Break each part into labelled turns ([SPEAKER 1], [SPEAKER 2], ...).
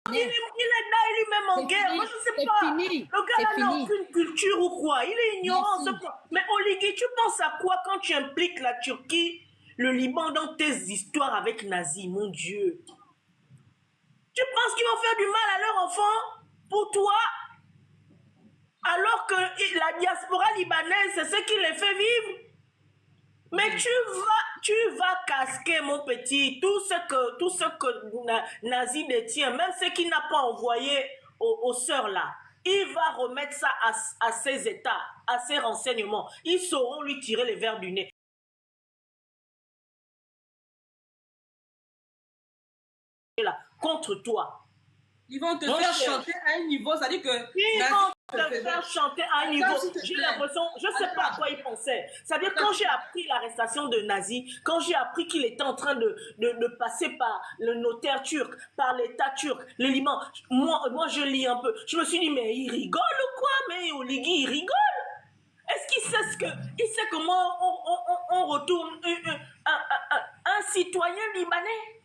[SPEAKER 1] Il est là, il est même en guerre. Moi, je ne sais pas.
[SPEAKER 2] Fini.
[SPEAKER 1] Le gars là n'a aucune culture ou quoi. Il est ignorant. Mais Oligui, tu penses à quoi quand tu impliques la Turquie, le Liban dans tes histoires avec Nazi, mon Dieu? Tu penses qu'ils vont faire du mal à leurs enfants pour toi, alors que la diaspora libanaise, c'est ce qui les fait vivre? Mais tu vas casquer, mon petit, tout ce que Nazi détient, même ce qu'il n'a pas envoyé aux sœurs là. Il va remettre ça à ses états, à ses renseignements. Ils sauront lui tirer les verres du nez. Là, contre toi.
[SPEAKER 3] Ils vont te faire chanter à un niveau, ça dit que...
[SPEAKER 1] Ils vont te faire chanter à un niveau. J'ai l'impression, je ne sais pas à quoi ils pensaient. C'est-à-dire, quand j'ai appris l'arrestation de Nazi, quand j'ai appris qu'il était en train de passer par le notaire turc, par l'État turc, le Liban, moi je lis un peu. Je me suis dit, mais il rigole ou quoi? Mais Oligui, il rigole. Est-ce qu'il sait comment on retourne un citoyen libanais?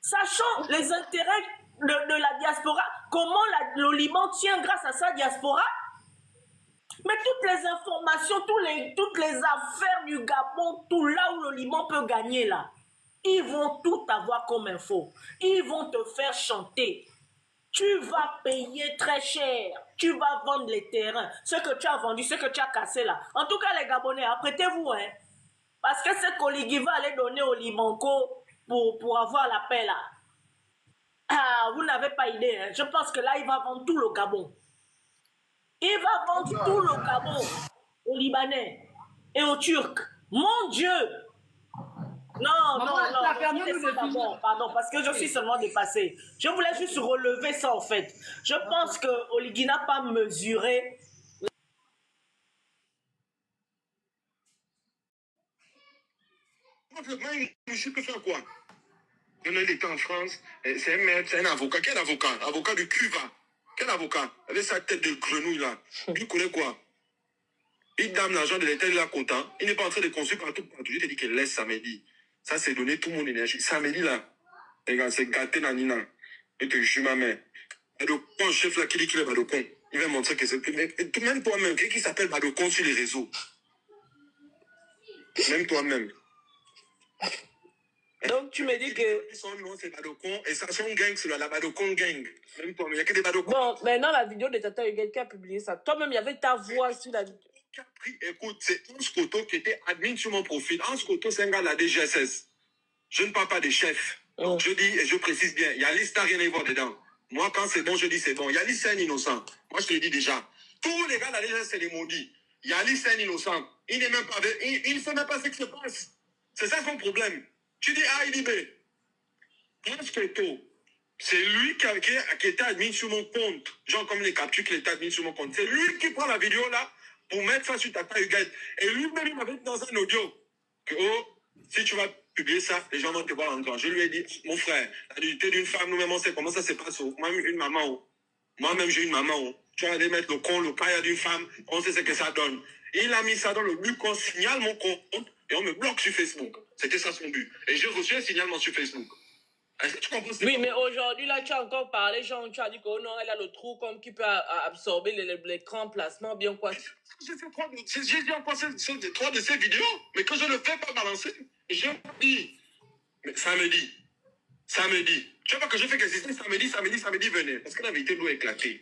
[SPEAKER 1] Sachant les intérêts de la diaspora, comment le Liban tient grâce à sa diaspora. Mais toutes les informations, toutes les affaires du Gabon, tout là où le Liban peut gagner là, ils vont tout avoir comme info. Ils vont te faire chanter. Tu vas payer très cher. Tu vas vendre les terrains. Ce que tu as vendu, ce que tu as cassé là. En tout cas, les Gabonais, apprêtez-vous, hein. Parce que c'est qu'Oligui va aller donner au Libanco pour avoir la paix là. Ah, vous n'avez pas idée, hein. Je pense que là, il va vendre tout le Gabon. Il va vendre tout le Gabon aux Libanais et aux Turcs. Mon Dieu! Non, pardon, parce que je suis seulement dépassée. Je voulais juste relever ça, en fait. Je pense que Oligui n'a pas mesuré.
[SPEAKER 4] Monsieur peut faire quoi? Il était en France, c'est un maître, c'est un avocat. Quel avocat? Avocat de Cuba. Quel avocat? Avec sa tête de grenouille là. Il connaît quoi? Il dame l'argent de l'État, il est content. Il n'est pas en train de construire partout. Je te dis qu'il laisse Samedi. Ça, c'est donner tout mon énergie. Samedi là, les gars, c'est gâté Nanina. Je te jure, ma mère. Badocon, chef là, qui dit qu'il est Badocon. Il va montrer que c'est plus. Même toi-même, quelqu'un qui s'appelle Badocon sur les réseaux. Même toi-même.
[SPEAKER 1] Donc tu me dis que...
[SPEAKER 4] Son nom c'est Badocon et ça son gang c'est la Badocon gang. Même toi, mais il n'y a que des Badocon.
[SPEAKER 1] Bon, maintenant la vidéo de Tata Huguette qui a publié ça. Toi-même, il y avait ta voix sur la vidéo.
[SPEAKER 4] Écoute, c'est Hans Koto qui était admin sur mon profil. Hans Koto, c'est un gars de la DGSS. Je ne parle pas des chefs. Donc, je dis et je précise bien, il y a Lista, rien à voir dedans. Moi, quand c'est bon, je dis c'est bon. Il y a Lista, un innocent. Moi, je te le dis déjà. Tous les gars de la DGSS, c'est des maudits. Il y a Lista, un innocent. Il n'est même pas, il ne sait même pas ce qui se passe. C'est ça son problème. Tu dis, ah, il est bé. Hans Koto, c'est lui qui était admin sur mon compte. Genre comme les captures qu'il était admin sur mon compte. C'est lui qui prend la vidéo là pour mettre ça sur Tata Huguette. Et lui-même, il m'avait dit dans un audio que, oh, si tu vas publier ça, les gens vont te voir en grand. Je lui ai dit, mon frère, la dignité d'une femme, nous-mêmes, on sait comment ça se passe. Moi-même, j'ai une maman. Moi-même, j'ai une maman. Tu vas aller mettre le con, le paille d'une femme, on sait ce que ça donne. Il a mis ça dans le but qu'on signale mon compte et on me bloque sur Facebook. C'était ça son but. Et j'ai reçu un signalement sur Facebook. Est-ce que tu comprends?
[SPEAKER 1] Oui, mais aujourd'hui, là, tu as encore parlé, genre, tu as dit que oh non, elle a le trou comme qui peut absorber l'écran placement, bien quoi.
[SPEAKER 4] J'ai dit encore trois de ces vidéos, mais que je ne fais pas balancer. J'ai dit, mais samedi. Tu vois pas que je fais que c'était samedi, venez. Parce que la vérité doit éclater.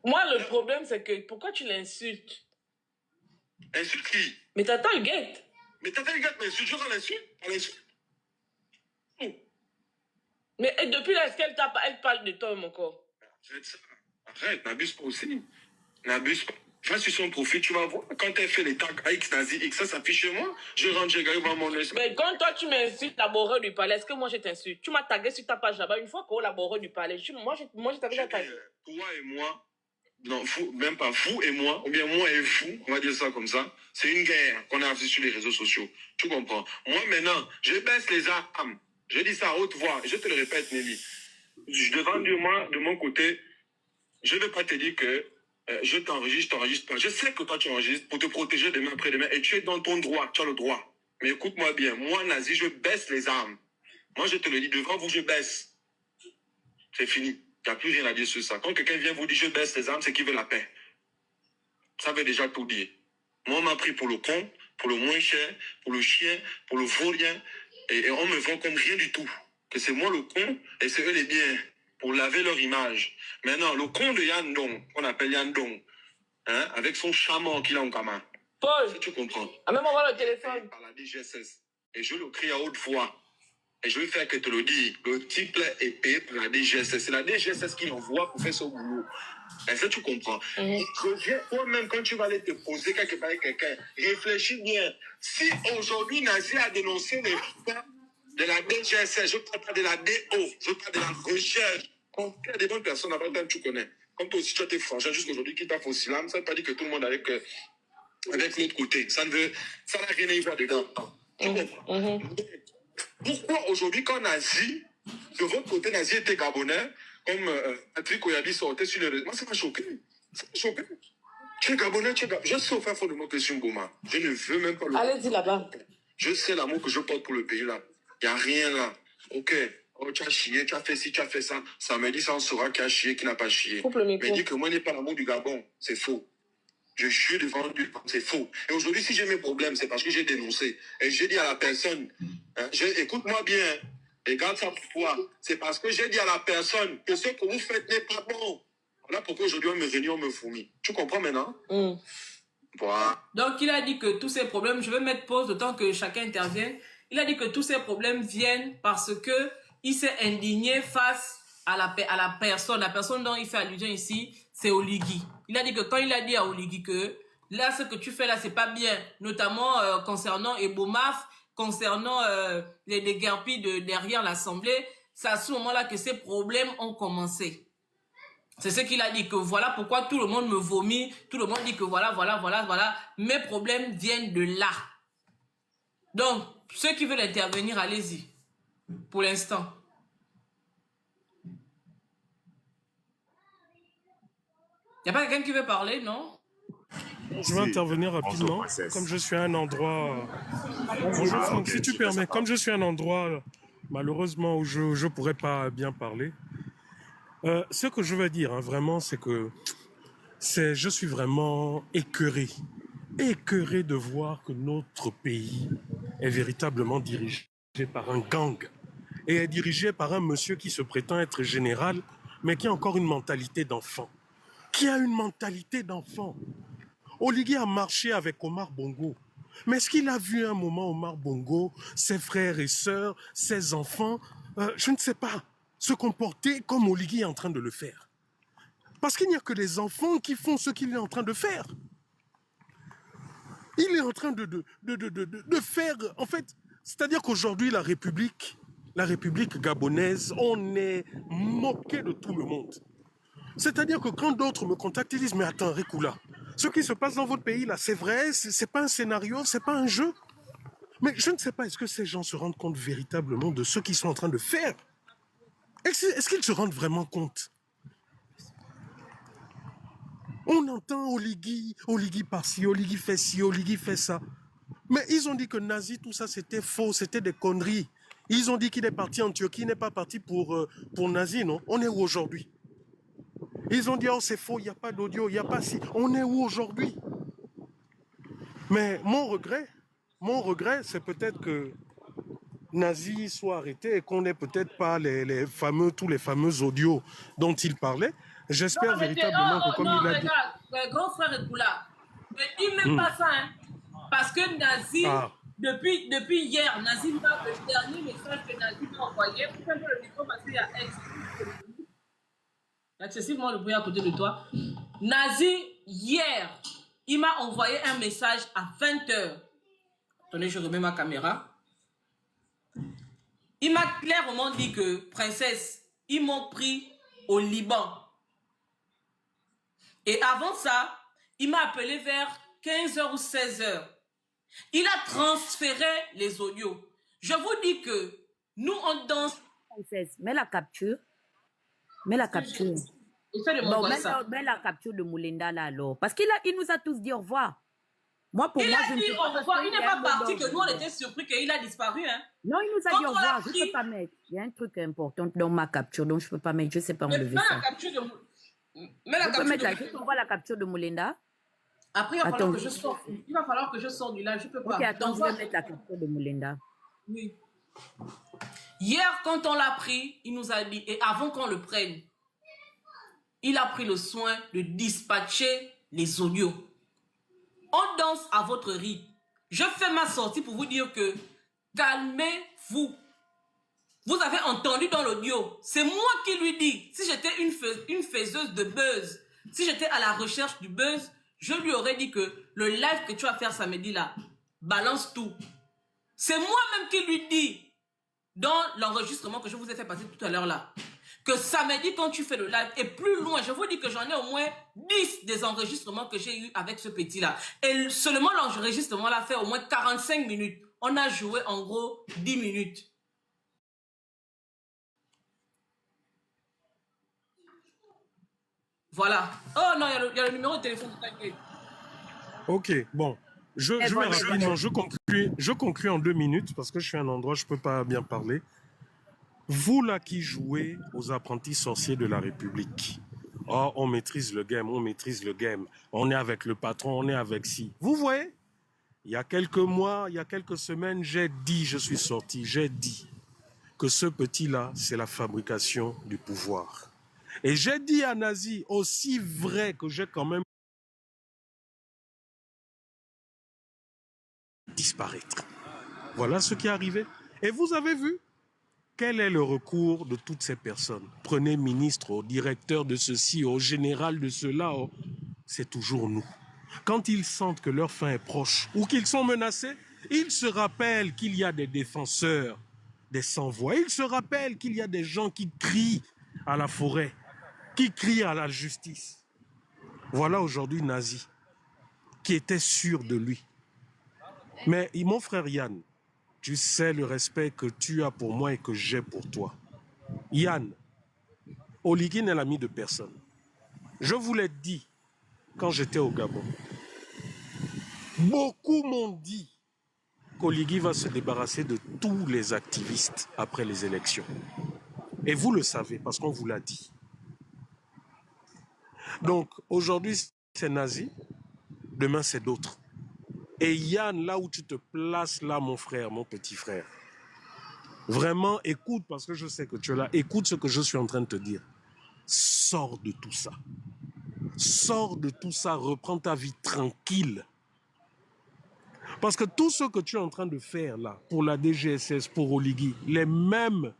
[SPEAKER 1] Moi, le problème, c'est que pourquoi tu l'insultes?
[SPEAKER 4] Insulte qui?
[SPEAKER 1] Mais Tata Huguette.
[SPEAKER 4] Mais Tata Huguette m'insulte, je l'insulte.
[SPEAKER 1] Mais et depuis là, est-ce qu'elle parle de toi, mon corps?
[SPEAKER 4] Arrête, n'abuse pas aussi. N'abuse pas. Va sur son profil, tu vas voir. Quand elle fait les tags X, Nazi X, ça s'affiche chez moi. Je rentre, j'ai gagné mon esprit.
[SPEAKER 1] Mais quand toi, tu m'insultes, laboureur du palais, est-ce que moi, je t'insulte? Tu m'as tagué sur ta page là-bas une fois qu'au laboureur du palais. Moi, je t'avais déjà tagué.
[SPEAKER 4] Toi et moi, non, même pas vous et moi, ou bien moi et vous, on va dire ça comme ça. C'est une guerre qu'on a affichée sur les réseaux sociaux. Tu comprends? Moi, maintenant, je baisse les armes. Je dis ça à haute voix. Je te le répète, Nelly. Devant Dieu, moi, de mon côté, je ne vais pas te dire que je t'enregistre pas. Je sais que toi, tu enregistres pour te protéger demain après-demain. Et tu es dans ton droit. Tu as le droit. Mais écoute-moi bien. Moi, Nazi, je baisse les armes. Moi, je te le dis, devant vous, je baisse. C'est fini. Il n'y a plus rien à dire sur ça. Quand quelqu'un vient vous dire je baisse les armes, c'est qu'il veut la paix. Ça veut déjà tout dire. Moi, on m'a pris pour le con, pour le moins cher, pour le chien, pour le vaurien. Et on me vend comme rien du tout. Que c'est moi le con et c'est eux les biens. Pour laver leur image. Maintenant, le con de Yan Dong, qu'on appelle Yan Dong, hein, avec son chaman qu'il a en commun.
[SPEAKER 2] Paul,
[SPEAKER 4] Si tu comprends.
[SPEAKER 2] même on va le téléphone.
[SPEAKER 4] Par la DGSS. Et je le crie à haute voix. Et je vais faire que te le dire. Le type est payé par la DGSS. C'est la DGSS qui l'envoie pour faire son boulot. Est-ce que tu comprends? Toi-même, quand tu vas aller te poser quelque part avec quelqu'un, réfléchis bien. Si aujourd'hui, Nazi a dénoncé les faits de la DGSS, je ne parle pas de la DO, je parle de la recherche. Quand il y a des bonnes personnes, après le temps, tu connais. Comme toi aussi, tu as été franchement jusqu'aujourd'hui, qui t'a fait aussi l'âme, ça ne veut pas dire que tout le monde avec l'autre côté. Ça n'a rien à y voir dedans. Tu comprends? Pourquoi aujourd'hui, quand Nazi, de votre côté, Nazi était gabonais, comme Patrick Oyabi sortait sur les réseaux, moi, ça m'a choqué. Ça m'a choqué. Tu es gabonais, tu es gabonais. Je sais au fin fond de moi que je suis un Goma. Je ne veux même pas le...
[SPEAKER 2] Allez-y là-bas.
[SPEAKER 4] Je sais l'amour que je porte pour le pays là. Il n'y a rien là. Ok. Oh, tu as chié, tu as fait ci, tu as fait ça. Ça me dit, ça on saura qui a chié, qui n'a pas chié.
[SPEAKER 2] Coupe le micro.
[SPEAKER 4] Mais dit que moi, je n'ai pas l'amour du Gabon. C'est faux. Je jure devant Dieu, c'est faux. Et aujourd'hui, si j'ai mes problèmes, c'est parce que j'ai dénoncé. Et j'ai dit à la personne, hein, écoute-moi bien, et garde ça pour toi. C'est parce que j'ai dit à la personne que ce que vous faites n'est pas bon. Voilà pourquoi aujourd'hui, on me réunit, on me fourmille. Tu comprends maintenant? Voilà.
[SPEAKER 3] Donc, il a dit que tous ces problèmes, je vais mettre pause le temps que chacun intervienne. Il a dit que tous ces problèmes viennent parce que il s'est indigné face à la personne dont il fait allusion ici, c'est Oligui. Il a dit que quand il a dit à Oligui que là, ce que tu fais là, c'est pas bien, notamment concernant Ebomaf, concernant les guerpilles derrière l'Assemblée, c'est à ce moment-là que ces problèmes ont commencé. C'est ce qu'il a dit, que voilà pourquoi tout le monde me vomit, tout le monde dit que voilà, mes problèmes viennent de là. Donc, ceux qui veulent intervenir, allez-y, pour l'instant. Il n'y a pas quelqu'un qui veut parler, non?
[SPEAKER 5] Je vais intervenir rapidement. Comme je suis à un endroit... Bonjour Franck, si tu permets. Comme je suis à un endroit, malheureusement, où je ne pourrais pas bien parler, ce que je veux dire, hein, vraiment, c'est que je suis vraiment écœuré de voir que notre pays est véritablement dirigé par un gang et est dirigé par un monsieur qui se prétend être général, mais qui a encore une mentalité d'enfant. Oligui a marché avec Omar Bongo. Mais est-ce qu'il a vu un moment Omar Bongo, ses frères et sœurs, ses enfants, je ne sais pas, se comporter comme Oligui est en train de le faire? Parce qu'il n'y a que les enfants qui font ce qu'il est en train de faire. Il est en train de faire, en fait, c'est-à-dire qu'aujourd'hui, la République gabonaise, on est moqué de tout le monde. C'est-à-dire que quand d'autres me contactent, ils disent « Mais attends, Rikoula, ce qui se passe dans votre pays, là, c'est vrai, c'est pas un scénario, c'est pas un jeu. » Mais je ne sais pas, est-ce que ces gens se rendent compte véritablement de ce qu'ils sont en train de faire? Est-ce qu'ils se rendent vraiment compte? On entend Oligui par-ci, Oligui fait ci, Oligui fait ça. Mais ils ont dit que Nazi, tout ça, c'était faux, c'était des conneries. Ils ont dit qu'il est parti en Turquie, il n'est pas parti pour Nazi, non? On est où aujourd'hui? Ils ont dit, oh c'est faux, il n'y a pas d'audio, il n'y a pas si. On est où aujourd'hui? Mais mon regret, c'est peut-être que Nazi soit arrêté et qu'on n'ait peut-être pas tous les fameux audios dont il parlait. J'espère véritablement que comme il a dit...
[SPEAKER 3] Grand frère Ekoula, ne dis même pas ça, hein. Parce que Nazi, depuis hier, Nazi m'a le dernier message que Nazi m'a envoyé. Pourquoi le micro parce qu'il y a excessivement le bruit à côté de toi. Nazi, hier, il m'a envoyé un message à 20h. Attendez, je remets ma caméra. Il m'a clairement dit que, princesse, ils m'ont pris au Liban. Et avant ça, il m'a appelé vers 15h ou 16h. Il a transféré les audios. Je vous dis que nous, on danse.
[SPEAKER 6] Princesse, mets la capture. Mets la capture.
[SPEAKER 3] Bon,
[SPEAKER 6] mets la capture de Moulinda là alors. Parce qu'il nous a tous dit au revoir. Moi, pour
[SPEAKER 3] Il
[SPEAKER 6] moi,
[SPEAKER 3] a
[SPEAKER 6] je ne
[SPEAKER 3] dit
[SPEAKER 6] peux
[SPEAKER 3] au
[SPEAKER 6] pas.
[SPEAKER 3] revoir. Il n'est pas parti que nous, on était surpris qu'il a disparu. Hein.
[SPEAKER 6] Non, il nous a
[SPEAKER 3] Quand
[SPEAKER 6] dit au
[SPEAKER 3] on l'a
[SPEAKER 6] revoir. Je ne
[SPEAKER 3] pris-
[SPEAKER 6] peux pas mettre. Il y a un truc important dans ma capture, donc je ne peux pas mettre. Je ne sais pas
[SPEAKER 3] Mais
[SPEAKER 6] enlever
[SPEAKER 3] mets
[SPEAKER 6] ça.
[SPEAKER 3] la capture de... Mets la
[SPEAKER 6] Je peux
[SPEAKER 3] capture
[SPEAKER 6] mettre
[SPEAKER 3] de...
[SPEAKER 6] la... Je t'envoie la capture de Moulinda.
[SPEAKER 3] Après, il va
[SPEAKER 6] Attends.
[SPEAKER 3] falloir que je sorte. Il va falloir que je sorte du live. Je peux pas.
[SPEAKER 6] Ok, attends, je
[SPEAKER 3] Donc,
[SPEAKER 6] vais mettre la capture de Moulinda.
[SPEAKER 3] oui. Hier, quand on l'a pris, il nous a dit, et avant qu'on le prenne, il a pris le soin de dispatcher les audios. On danse à votre rythme. Je fais ma sortie pour vous dire que calmez-vous. Vous avez entendu dans l'audio, c'est moi qui lui dis, si j'étais une faiseuse de buzz, si j'étais à la recherche du buzz, je lui aurais dit que le live que tu vas faire samedi là, balance tout. C'est moi-même qui lui dis, dans l'enregistrement que je vous ai fait passer tout à l'heure là, que samedi quand tu fais le live et plus loin, je vous dis que j'en ai au moins 10 des enregistrements que j'ai eu avec ce petit là. Et seulement l'enregistrement là fait au moins 45 minutes. On a joué en gros 10 minutes. Voilà. Oh non, il y a le numéro de téléphone de t'inquiète.
[SPEAKER 5] Ok, bon. Je vais rapidement, je conclue en 2 minutes parce que je suis à un endroit, je ne peux pas bien parler. Vous là qui jouez aux apprentis sorciers de la République, oh, on maîtrise le game, on est avec le patron, on est avec si. Vous voyez, il y a quelques mois, il y a quelques semaines, j'ai dit, je suis sorti, j'ai dit que ce petit-là, c'est la fabrication du pouvoir. Et j'ai dit à Nazi, aussi vrai que j'ai quand même disparaître. Voilà ce qui est arrivé. Et vous avez vu quel est le recours de toutes ces personnes? Prenez ministre, au directeur de ceci, au général de cela, c'est toujours nous. Quand ils sentent que leur fin est proche ou qu'ils sont menacés, ils se rappellent qu'il y a des défenseurs, des sans-voix. Ils se rappellent qu'il y a des gens qui crient à la forêt, qui crient à la justice. Voilà aujourd'hui Nazi, qui était sûr de lui. Mais mon frère Yann, tu sais le respect que tu as pour moi et que j'ai pour toi. Yann, Oligui n'est l'ami de personne. Je vous l'ai dit quand j'étais au Gabon. Beaucoup m'ont dit qu'Oligui va se débarrasser de tous les activistes après les élections. Et vous le savez parce qu'on vous l'a dit. Donc aujourd'hui c'est Nazi, demain c'est d'autres. Et Yann, là où tu te places là, mon frère, mon petit frère, vraiment écoute, parce que je sais que tu es là, écoute ce que je suis en train de te dire. Sors de tout ça. Sors de tout ça, reprends ta vie tranquille. Parce que tout ce que tu es en train de faire là, pour la DGSS, pour Oligui, les mêmes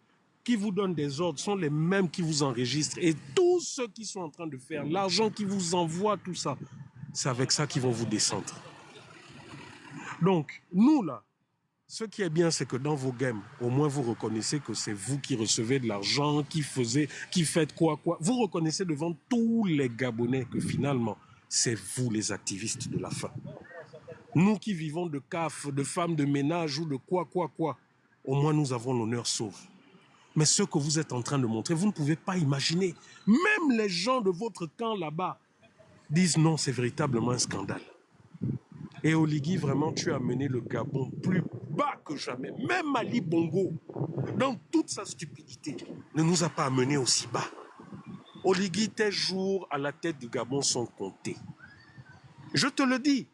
[SPEAKER 5] qui vous donnent des ordres sont les mêmes qui vous enregistrent. Et tous ceux qui sont en train de faire, l'argent qui vous envoie, tout ça, c'est avec ça qu'ils vont vous descendre. Donc, nous là, ce qui est bien, c'est que dans vos games, au moins vous reconnaissez que c'est vous qui recevez de l'argent, qui faites quoi. Vous reconnaissez devant tous les Gabonais que finalement, c'est vous les activistes de la faim. Nous qui vivons de CAF, de femmes de ménage ou de quoi, au moins nous avons l'honneur sauve. Mais ce que vous êtes en train de montrer, vous ne pouvez pas imaginer. Même les gens de votre camp là-bas disent non, c'est véritablement un scandale. Et Oligui, vraiment, tu as mené le Gabon plus bas que jamais. Même Ali Bongo, dans toute sa stupidité, ne nous a pas amenés aussi bas. Oligui, tes jours à la tête du Gabon sont comptés. Je te le dis.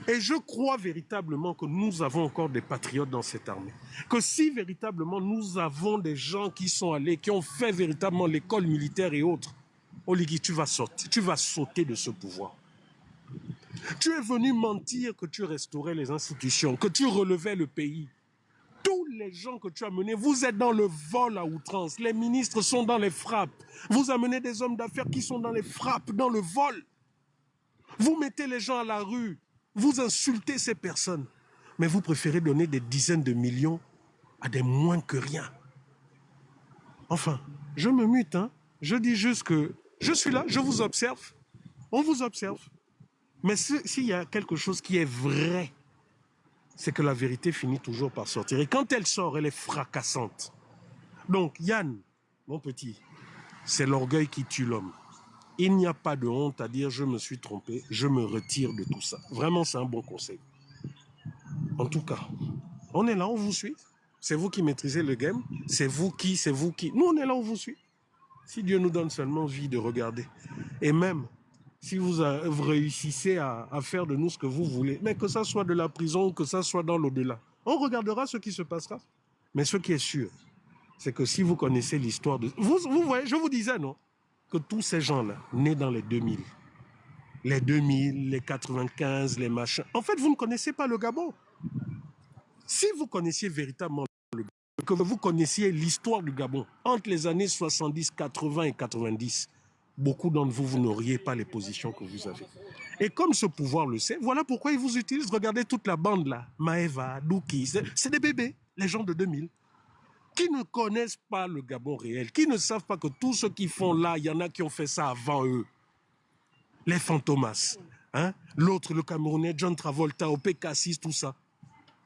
[SPEAKER 5] Et je crois véritablement que nous avons encore des patriotes dans cette armée. Que si véritablement nous avons des gens qui sont allés, qui ont fait véritablement l'école militaire et autres, Oligui, tu vas sauter de ce pouvoir. Tu es venu mentir que tu restaurais les institutions, que tu relevais le pays. Tous les gens que tu as menés, vous êtes dans le vol à outrance. Les ministres sont dans les frappes. Vous amenez des hommes d'affaires qui sont dans les frappes, dans le vol. Vous mettez les gens à la rue. Vous insultez ces personnes. Mais vous préférez donner des dizaines de millions à des moins que rien. Enfin, je me mute, hein. Je dis juste que je suis là, je vous observe. On vous observe. Mais s'il y a quelque chose qui est vrai, c'est que la vérité finit toujours par sortir. Et quand elle sort, elle est fracassante. Donc, Yann, mon petit, c'est l'orgueil qui tue l'homme.
[SPEAKER 2] Il n'y a pas de honte à dire « je me suis trompé, je me retire de tout ça ». Vraiment, c'est un bon conseil. En tout cas, on est là, on vous suit. C'est vous qui maîtrisez le game. C'est vous qui. Nous, on est là, on vous suit. Si Dieu nous donne seulement vie de regarder. Et même, si vous réussissez à faire de nous ce que vous voulez, mais que ça soit de la prison ou que ça soit dans l'au-delà, on regardera ce qui se passera. Mais ce qui est sûr, c'est que si vous connaissez l'histoire de... Vous voyez, je vous disais, non, que tous ces gens-là, nés dans les 2000, les 95, les machins, en fait, vous ne connaissez pas le Gabon. Si vous connaissiez véritablement le Gabon, que vous connaissiez l'histoire du Gabon, entre les années 70, 80 et 90, beaucoup d'entre vous, vous n'auriez pas les positions que vous avez. Et comme ce pouvoir le sait, voilà pourquoi ils vous utilisent. Regardez toute la bande là, Maeva, Douki, c'est des bébés, les gens de 2000, qui ne connaissent pas le Gabon réel, qui ne savent pas que tout ce qu'ils font là, il y en a qui ont fait ça avant eux. Les Fantomas, hein? L'autre, le Camerounais, John Travolta, OPK6, tout ça.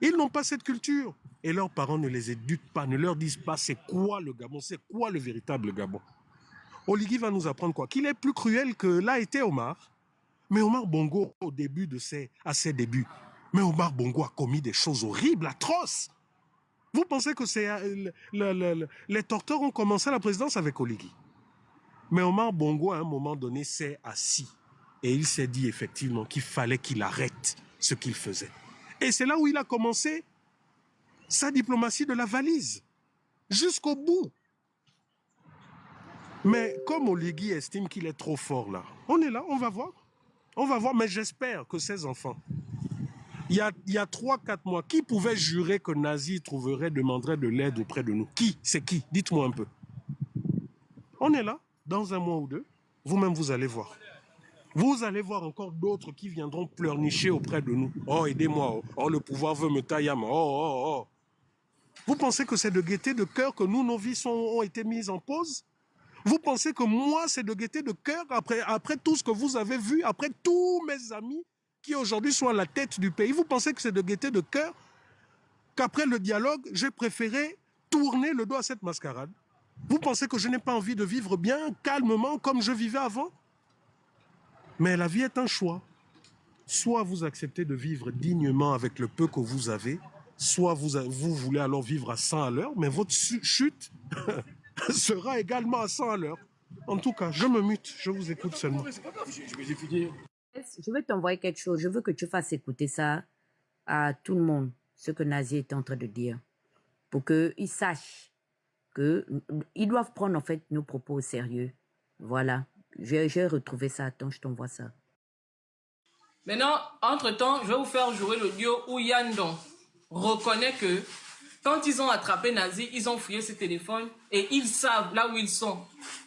[SPEAKER 2] Ils n'ont pas cette culture. Et leurs parents ne les éduquent pas, ne leur disent pas c'est quoi le Gabon, c'est quoi le véritable Gabon. Oligui va nous apprendre quoi? Qu'il est plus cruel que l'a été Omar. Mais Omar Bongo, à ses débuts, mais Omar Bongo a commis des choses horribles, atroces. Vous pensez que c'est les torteurs ont commencé la présidence avec Oligui. Mais Omar Bongo, à un moment donné, s'est assis. Et il s'est dit effectivement qu'il fallait qu'il arrête ce qu'il faisait. Et c'est là où il a commencé sa diplomatie de la valise. Jusqu'au bout. Mais comme Oligui estime qu'il est trop fort là, on est là, on va voir. On va voir, mais j'espère que ces enfants, il y a 3-4 mois, qui pouvait jurer que Nazi demanderait de l'aide auprès de nous? Qui? C'est qui? Dites-moi un peu. On est là, dans un mois ou deux, vous-même vous allez voir. Vous allez voir encore d'autres qui viendront pleurnicher auprès de nous. Oh, aidez-moi. Oh, le pouvoir veut me tailler. Oh. Vous pensez que c'est de gaieté de cœur que nous, nos vies ont été mises en pause? Vous pensez que moi, c'est de gaieté de cœur après tout ce que vous avez vu, après tous mes amis qui aujourd'hui sont à la tête du pays? Vous pensez que c'est de gaieté de cœur qu'après le dialogue, j'ai préféré tourner le dos à cette mascarade? Vous pensez que je n'ai pas envie de vivre bien, calmement, comme je vivais avant? Mais la vie est un choix. Soit vous acceptez de vivre dignement avec le peu que vous avez, soit vous voulez alors vivre à 100 à l'heure, mais votre chute sera également à 100 à l'heure. En tout cas, je me mute, je vous écoute seulement.
[SPEAKER 6] Je vais t'envoyer quelque chose. Je veux que tu fasses écouter ça à tout le monde, ce que Nazi est en train de dire, pour qu'ils sachent qu'ils doivent prendre en fait nos propos au sérieux. Voilà. J'ai retrouvé ça. Attends, je t'envoie ça.
[SPEAKER 3] Maintenant, entre-temps, je vais vous faire jouer l'audio où Yandon reconnaît que quand ils ont attrapé Nazi, ils ont fouillé ses téléphones et ils savent là où ils sont,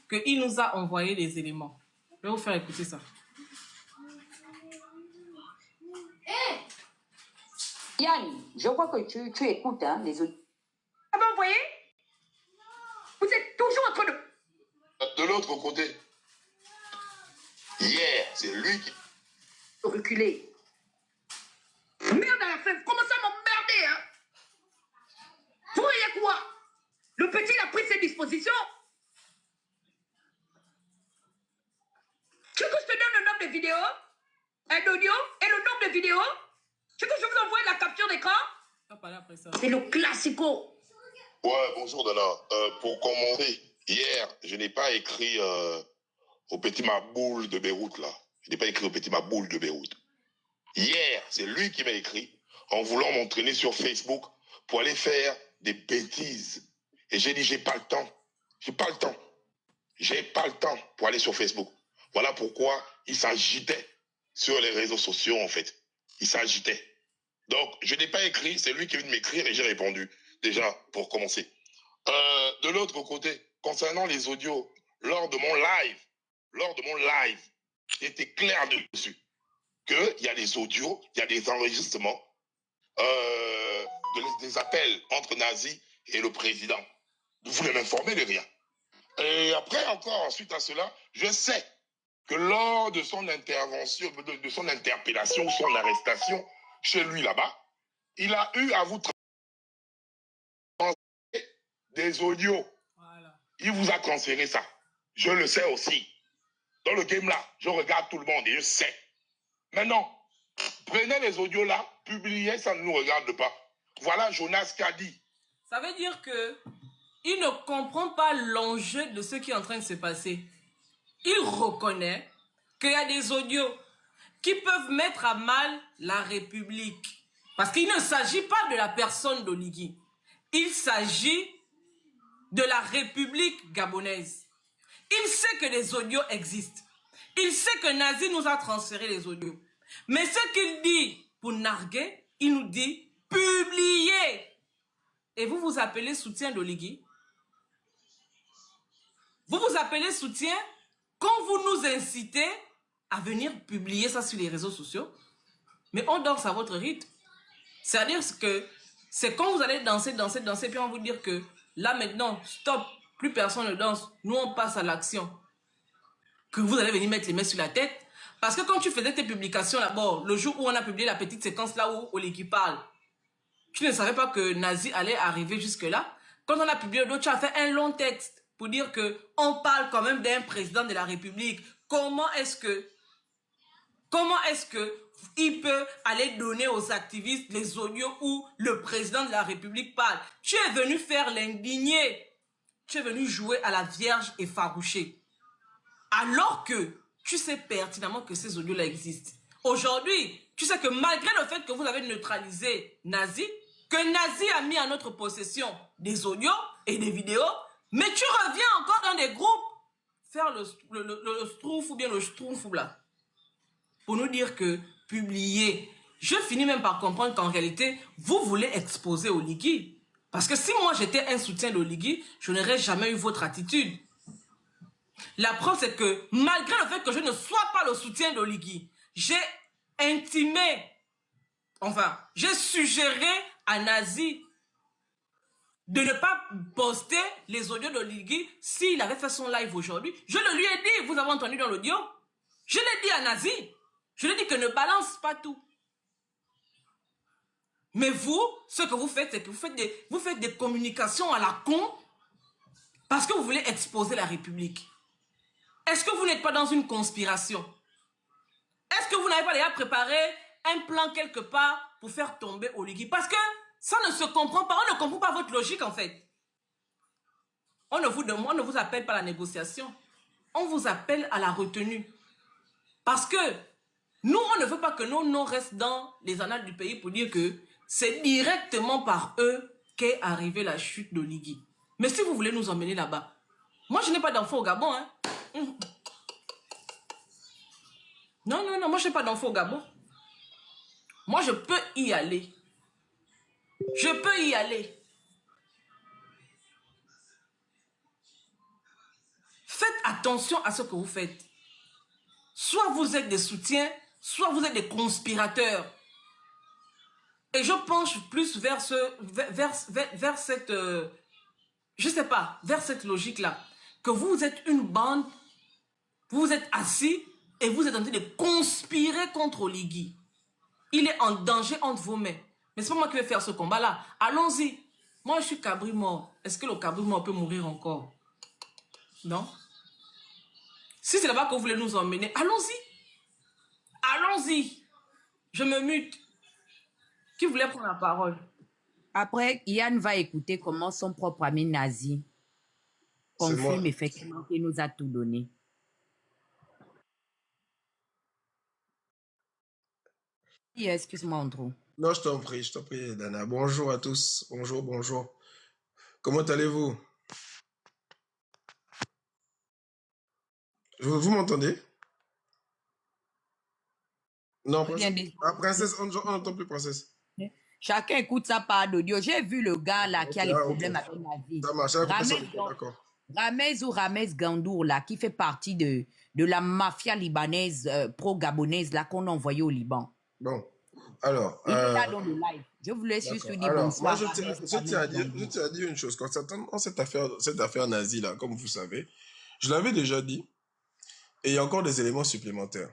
[SPEAKER 3] qu'il nous a envoyé les éléments. Je vais vous faire écouter ça.
[SPEAKER 7] Yann, je crois que tu écoutes hein, les autres. Ah ben, vous voyez? Vous êtes toujours en train de...
[SPEAKER 4] De l'autre côté, hier, c'est lui qui...
[SPEAKER 7] reculer. Merde à la fin, vous commencez à m'emmerder, hein? Vous voyez quoi? Le petit a pris ses dispositions. Tu veux que je te donne le nombre de vidéos, un audio et le nombre de vidéos? Tu veux que je vous envoie la capture d'écran? C'est le classico.
[SPEAKER 4] Ouais, bonjour Dana. Pour commencer, hier, je n'ai pas écrit au petit Maboul de Beyrouth, là. Je n'ai pas écrit au petit Maboul de Beyrouth. Hier, c'est lui qui m'a écrit en voulant m'entraîner sur Facebook pour aller faire des bêtises. Et j'ai dit, j'ai pas le temps. J'ai pas le temps. J'ai pas le temps pour aller sur Facebook. Voilà pourquoi il s'agitait sur les réseaux sociaux, en fait. Il s'agitait. Donc, je n'ai pas écrit, c'est lui qui est venu m'écrire et j'ai répondu. Déjà, pour commencer. De l'autre côté, concernant les audios, lors de mon live, j'étais clair dessus. Qu'il y a des audios, il y a des enregistrements, des appels entre Nazi et le président. Vous voulez m'informer de rien. Et après, encore, suite à cela, je sais que lors de son intervention, de son interpellation, son arrestation, chez lui là-bas, il a eu à vous transférer des audios. Voilà. Il vous a transféré ça. Je le sais aussi.
[SPEAKER 8] Dans le game là, je regarde tout le monde et je sais. Maintenant, prenez les audios là, publiez, ça ne nous regarde pas. Voilà Jonas qui a dit.
[SPEAKER 3] Ça veut dire que il ne comprend pas l'enjeu de ce qui est en train de se passer. Il reconnaît qu'il y a des audios qui peuvent mettre à mal la République. Parce qu'il ne s'agit pas de la personne d'Oligui. Il s'agit de la République gabonaise. Il sait que les audios existent. Il sait que Nazi nous a transféré les audios. Mais ce qu'il dit pour narguer, il nous dit publier. Et vous vous appelez soutien d'Oligui? Vous vous appelez soutien quand vous nous incitez à venir publier ça sur les réseaux sociaux? Mais on danse à votre rythme. C'est-à-dire que c'est quand vous allez danser, puis on va vous dire que là maintenant, stop, plus personne ne danse, nous on passe à l'action. Que vous allez venir mettre les mains sur la tête. Parce que quand tu faisais tes publications d'abord, le jour où on a publié la petite séquence là où Oligui parle, tu ne savais pas que Nazi allait arriver jusque-là. Quand on a publié d'autres, tu as fait un long texte pour dire que on parle quand même d'un président de la République. Comment est-ce que il peut aller donner aux activistes les audios où le président de la République parle? Tu es venu faire l'indigné. Tu es venu jouer à la Vierge effarouchée. Alors que tu sais pertinemment que ces audios-là existent. Aujourd'hui, tu sais que malgré le fait que vous avez neutralisé Nazi, que Nazi a mis à notre possession des audios et des vidéos, mais tu reviens encore dans des groupes faire le schtroumpf ou bien le schtroumpf là. Pour nous dire que publier. Je finis même par comprendre qu'en réalité, vous voulez exposer Oligui. Parce que si moi j'étais un soutien d'Oligui, je n'aurais jamais eu votre attitude. La preuve, c'est que malgré le fait que je ne sois pas le soutien d'Oligui, j'ai intimé, j'ai suggéré à Nazi de ne pas poster les audios d'Oligui s'il avait fait son live aujourd'hui. Je le lui ai dit, vous avez entendu dans l'audio. Je l'ai dit à Nazi. Je lui ai dit que ne balance pas tout. Mais vous, ce que vous faites, c'est que vous faites des communications à la con parce que vous voulez exposer la République. Est-ce que vous n'êtes pas dans une conspiration? Est-ce que vous n'avez pas déjà préparé un plan quelque part pour faire tomber Oligui? Parce que ça ne se comprend pas. On ne comprend pas votre logique, en fait. On ne vous appelle pas à la négociation. On vous appelle à la retenue. Parce que nous, on ne veut pas que nos noms restent dans les annales du pays pour dire que c'est directement par eux qu'est arrivée la chute d'Oligui. Mais si vous voulez nous emmener là-bas, moi, je n'ai pas d'enfant au Gabon, hein. Non, moi je n'ai pas d'enfant au Gabon. Moi je peux y aller. Je peux y aller. Faites attention à ce que vous faites. Soit vous êtes des soutiens, soit vous êtes des conspirateurs. Et je penche plus vers cette, je sais pas, vers cette logique-là. Que vous êtes une bande, vous vous êtes assis et vous êtes en train de conspirer contre Oligui. Il est en danger entre vos mains. Mais c'est pas moi qui vais faire ce combat-là. Allons-y. Moi, je suis cabri mort. Est-ce que le cabri mort peut mourir encore? Non? Si c'est là-bas que vous voulez nous emmener, allons-y. Allons-y. Je me mute. Qui voulait prendre la parole?
[SPEAKER 6] Après, Yann va écouter comment son propre ami Nazi confirme effectivement qu'il nous a tout donné. Excuse-moi, Andrew.
[SPEAKER 9] Non, je t'en prie, Dana. Bonjour à tous. Bonjour. Comment allez-vous? Vous m'entendez? Non, princesse, on n'entend plus, princesse.
[SPEAKER 6] Chacun écoute sa part d'audio. J'ai vu le gars là qui a les problèmes avec Nazi.
[SPEAKER 9] Ça marche, d'accord.
[SPEAKER 6] Ramez ou Ramez Gandour là, qui fait partie de la mafia libanaise, pro-gabonaise là qu'on a envoyé au Liban.
[SPEAKER 9] Bon, alors...
[SPEAKER 6] Il est là dans le live. Je vous laisse juste lui dire bonsoir.
[SPEAKER 9] Moi, je tiens à dire une chose. Concernant cette affaire nazie là, comme vous savez, je l'avais déjà dit, et il y a encore des éléments supplémentaires.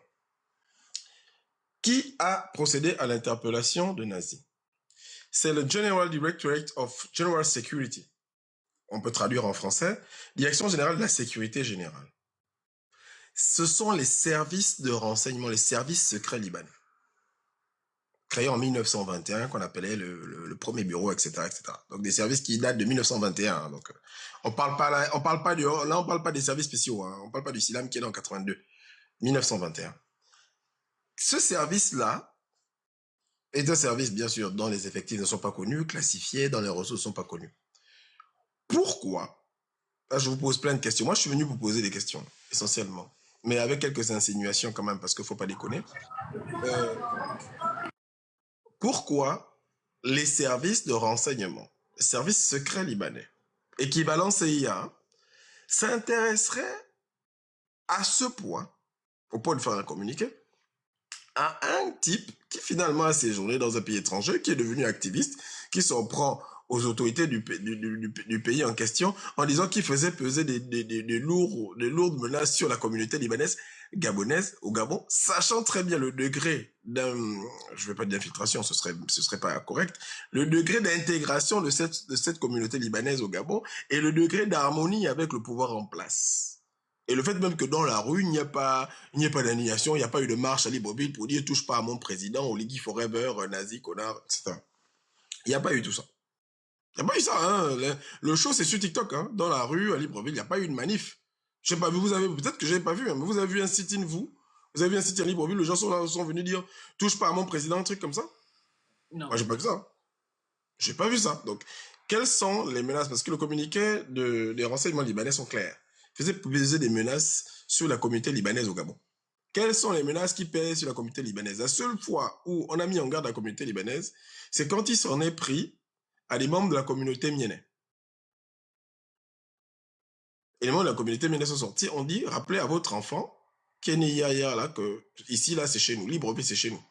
[SPEAKER 9] Qui a procédé à l'interpellation de Nazi? C'est le General Directorate of General Security. On peut traduire en français, Direction générale de la sécurité générale. ce sont les services de renseignement, les services secrets libanais, créés en 1921, qu'on appelait le premier bureau, etc., etc. Donc des services qui datent de 1921. Hein, donc on parle pas des services spéciaux. Hein, on parle pas du SILAM qui est en 82, 1921. Ce service-là est un service, bien sûr, dont les effectifs ne sont pas connus, classifiés, dont les ressources ne sont pas connues. Pourquoi? Là, je vous pose plein de questions. Moi, je suis venu vous poser des questions, essentiellement. Mais avec quelques insinuations quand même, parce qu'il ne faut pas déconner. Pourquoi les services de renseignement, les services secrets libanais, équivalent CIA, s'intéresseraient à ce point, au point de faire un communiqué, à un type qui finalement a séjourné dans un pays étranger, qui est devenu activiste, qui s'en prend aux autorités du pays en question en disant qu'il faisait peser des lourdes menaces sur la communauté libanaise gabonaise au Gabon, sachant très bien le degré je vais pas dire d'infiltration, ce serait pas correct, le degré d'intégration de cette communauté libanaise au Gabon et le degré d'harmonie avec le pouvoir en place. Et le fait même que dans la rue, il n'y a pas d'annihilation, il n'y a pas eu de marche à Libreville pour dire « touche pas à mon président » ou « Ligui Forever »,« Nazi, connard », etc. Il n'y a pas eu tout ça. Il n'y a pas eu ça. Hein. Le show, c'est sur TikTok. Hein. Dans la rue, à Libreville, il n'y a pas eu de manif. Je sais pas, peut-être que je n'avais pas vu, hein, mais vous avez vu un sit-in, vous avez vu un sit-in à Libreville, les gens sont venus dire « touche pas à mon président », un truc comme ça.
[SPEAKER 3] Non.
[SPEAKER 9] Moi, j'ai pas vu ça. J'ai pas vu ça. Donc, quelles sont les menaces? Parce que le communiqué des renseignements libanais sont clairs. Faisait peser des menaces sur la communauté libanaise au Gabon. Quelles sont les menaces qui pèsent sur la communauté libanaise? La seule fois où on a mis en garde la communauté libanaise, c'est quand il s'en est pris à des membres de la communauté miennaise. Et les membres de la communauté miennaise sont sortis, on dit, rappelez à votre enfant qui est né hier, là, que ici, là, c'est chez nous. Libreville, c'est chez nous.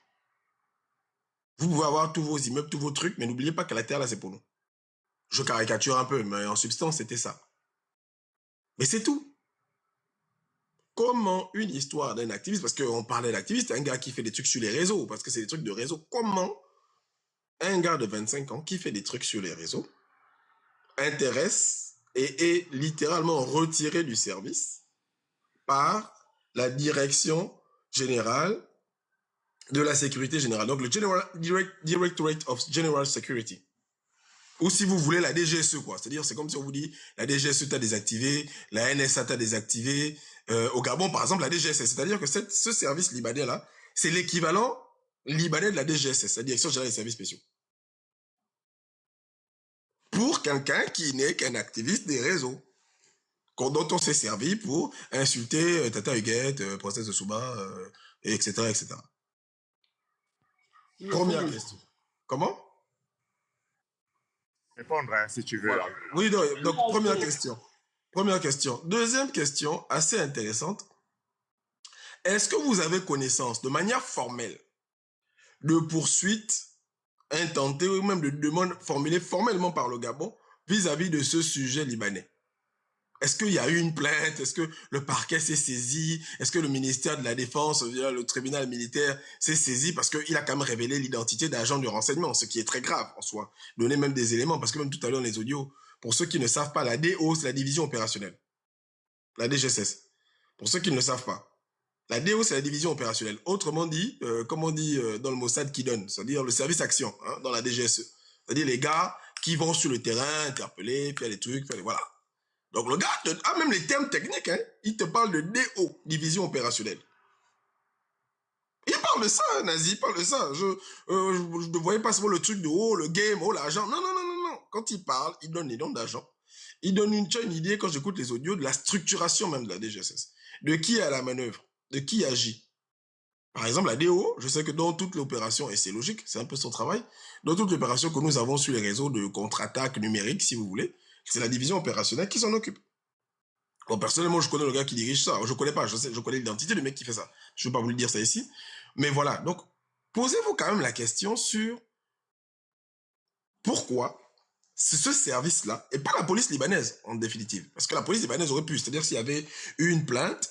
[SPEAKER 9] Vous pouvez avoir tous vos immeubles, tous vos trucs, mais n'oubliez pas que la terre, là, c'est pour nous. Je caricature un peu, mais en substance, c'était ça. Mais c'est tout. Comment une histoire d'un activiste, parce qu'on parlait d'activiste, un gars qui fait des trucs sur les réseaux, parce que c'est des trucs de réseau, comment un gars de 25 ans qui fait des trucs sur les réseaux intéresse et est littéralement retiré du service par la direction générale de la sécurité générale, donc le Directorate of General Security. Ou si vous voulez la DGSE, quoi. C'est-à-dire, c'est comme si on vous dit, la DGSE t'a désactivé, la NSA t'a désactivé. Au Gabon, par exemple, la DGSS. C'est-à-dire que ce service libanais-là, c'est l'équivalent libanais de la DGSS, la Direction Générale des Services Spéciaux. Pour quelqu'un qui n'est qu'un activiste des réseaux, dont on s'est servi pour insulter Tata Huguette, Princesse de Souba, etc., etc. Première question. Comment?
[SPEAKER 10] Répondre, hein, si tu veux.
[SPEAKER 9] Voilà. Oui, donc première question. Première question. Deuxième question, assez intéressante. Est-ce que vous avez connaissance, de manière formelle, de poursuites intentées ou même de demandes formulées formellement par le Gabon vis-à-vis de ce sujet libanais? Est-ce qu'il y a eu une plainte? Est-ce que le parquet s'est saisi? Est-ce que le ministère de la Défense, le tribunal militaire s'est saisi? Parce qu'il a quand même révélé l'identité d'agents de renseignement, ce qui est très grave en soi. Donner même des éléments, parce que même tout à l'heure, les audios, pour ceux qui ne savent pas, la DO, c'est la division opérationnelle. La DGSS. Pour ceux qui ne le savent pas. La DO, c'est la division opérationnelle. Autrement dit, comme on dit dans le Mossad qui donne, c'est-à-dire le service action, hein, dans la DGSE. C'est-à-dire les gars qui vont sur le terrain, interpeller, faire des trucs, voilà. Donc le gars a même les termes techniques, hein, il te parle de DO, division opérationnelle. Il parle de ça, Nazi, il parle de ça. Je ne voyais pas souvent le truc de le game, l'agent. Non. Quand il parle, il donne les noms d'agents. Il donne une idée, quand j'écoute les audios, de la structuration même de la DGSS. De qui est à la manœuvre, de qui agit. Par exemple, la DO, je sais que dans toute l'opération, et c'est logique, c'est un peu son travail, dans toute l'opération que nous avons sur les réseaux de contre-attaque numérique, si vous voulez, c'est la division opérationnelle qui s'en occupe. Bon, personnellement, je connais le gars qui dirige ça. Je connais pas, je connais l'identité du mec qui fait ça. Je ne vais pas vous le dire ça ici. Mais voilà, donc, posez-vous quand même la question sur pourquoi ce service-là, et pas la police libanaise, en définitive. Parce que la police libanaise aurait pu, c'est-à-dire s'il y avait eu une plainte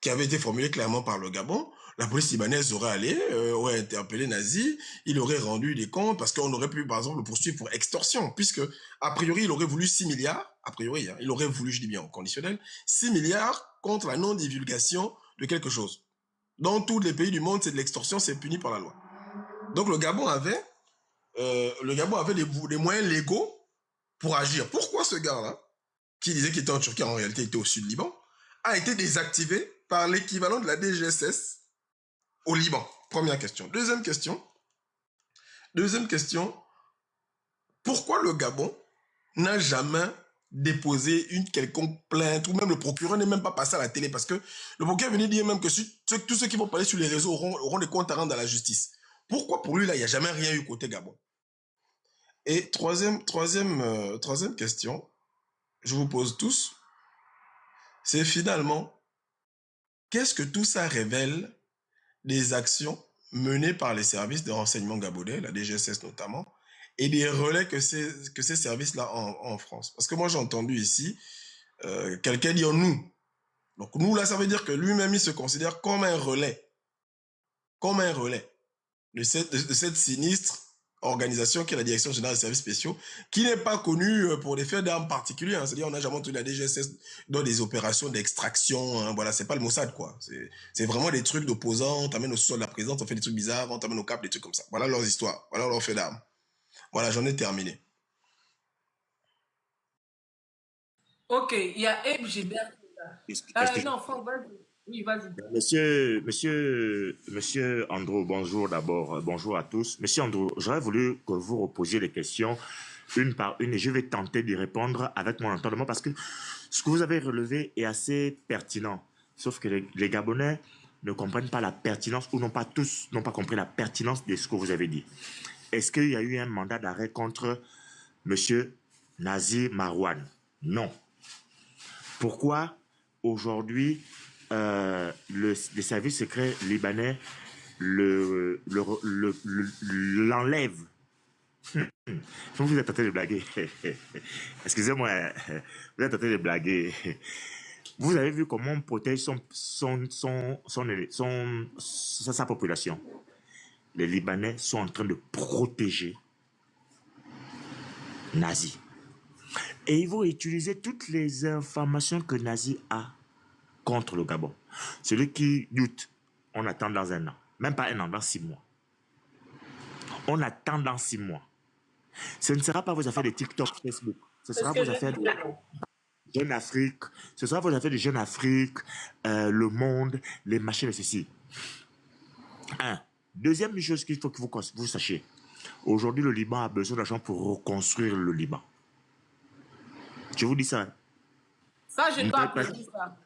[SPEAKER 9] qui avait été formulée clairement par le Gabon, la police libanaise aurait allé, aurait interpellé Nazi, il aurait rendu des comptes, parce qu'on aurait pu, par exemple, le poursuivre pour extorsion, puisque, a priori, il aurait voulu 6 milliards, a priori, hein, il aurait voulu, je dis bien en conditionnel, 6 milliards contre la non-divulgation de quelque chose. Dans tous les pays du monde, c'est de l'extorsion, c'est puni par la loi. Donc le Gabon avait des moyens légaux pour agir. Pourquoi ce gars-là, qui disait qu'il était en Turquie, en réalité il était au sud Liban, a été désactivé par l'équivalent de la DGSS au Liban? Première question. Deuxième question, pourquoi le Gabon n'a jamais déposé une quelconque plainte, ou même le procureur n'est même pas passé à la télé, parce que le procureur est venu dire même que tous ceux qui vont parler sur les réseaux auront des comptes à rendre à la justice. Pourquoi pour lui, là, il n'y a jamais rien eu côté Gabon? Et troisième question, je vous pose tous, c'est finalement, qu'est-ce que tout ça révèle des actions menées par les services de renseignement gabonais, la DGSS notamment, et des relais que ces services-là ont en France? Parce que moi, j'ai entendu ici quelqu'un dire nous. Donc nous, là, ça veut dire que lui-même, il se considère comme un relais de cette sinistre organisation qui est la Direction Générale des Services Spéciaux, qui n'est pas connue pour des faits d'armes particuliers. Hein. C'est-à-dire, on n'a jamais entendu la DGSS dans des opérations d'extraction. Hein. Voilà, c'est pas le Mossad, quoi. C'est vraiment des trucs d'opposants. On t'amène au sol de la présidence, on fait des trucs bizarres, on t'amène au cap, des trucs comme ça. Voilà leurs histoires. Voilà leurs faits d'armes. Voilà, j'en ai terminé.
[SPEAKER 3] Ok, il y a Eb Gilbert. Non, Franck, vas-y. Oui, vas-y.
[SPEAKER 10] Monsieur Andrew, bonjour d'abord. Bonjour à tous. Monsieur Andrew, j'aurais voulu que vous reposiez les questions une par une et je vais tenter d'y répondre avec mon entendement parce que ce que vous avez relevé est assez pertinent. Sauf que les Gabonais ne comprennent pas la pertinence ou n'ont pas compris la pertinence de ce que vous avez dit. Est-ce qu'il y a eu un mandat d'arrêt contre monsieur Nazi Marouane? Non. Pourquoi aujourd'hui les services secrets libanais l'enlèvent? Vous êtes en train de blaguer. Excusez-moi, vous êtes en train de blaguer. Vous avez vu comment on protège sa population. Les Libanais sont en train de protéger Nazi. Et ils vont utiliser toutes les informations que Nazi a contre le Gabon. Celui qui doute, on attend dans un an. Même pas un an, dans 6 mois. On attend dans 6 mois. Ce ne sera pas vos affaires de TikTok, Facebook. Ce sera vos affaires de Jeune Afrique. Ce sera vos affaires de Jeune Afrique, Le Monde, les machines et ceci. Deuxième chose qu'il faut que vous sachiez. Aujourd'hui, le Liban a besoin d'argent pour reconstruire le Liban. Je vous dis ça.
[SPEAKER 3] Ça, je dois applaudir ça.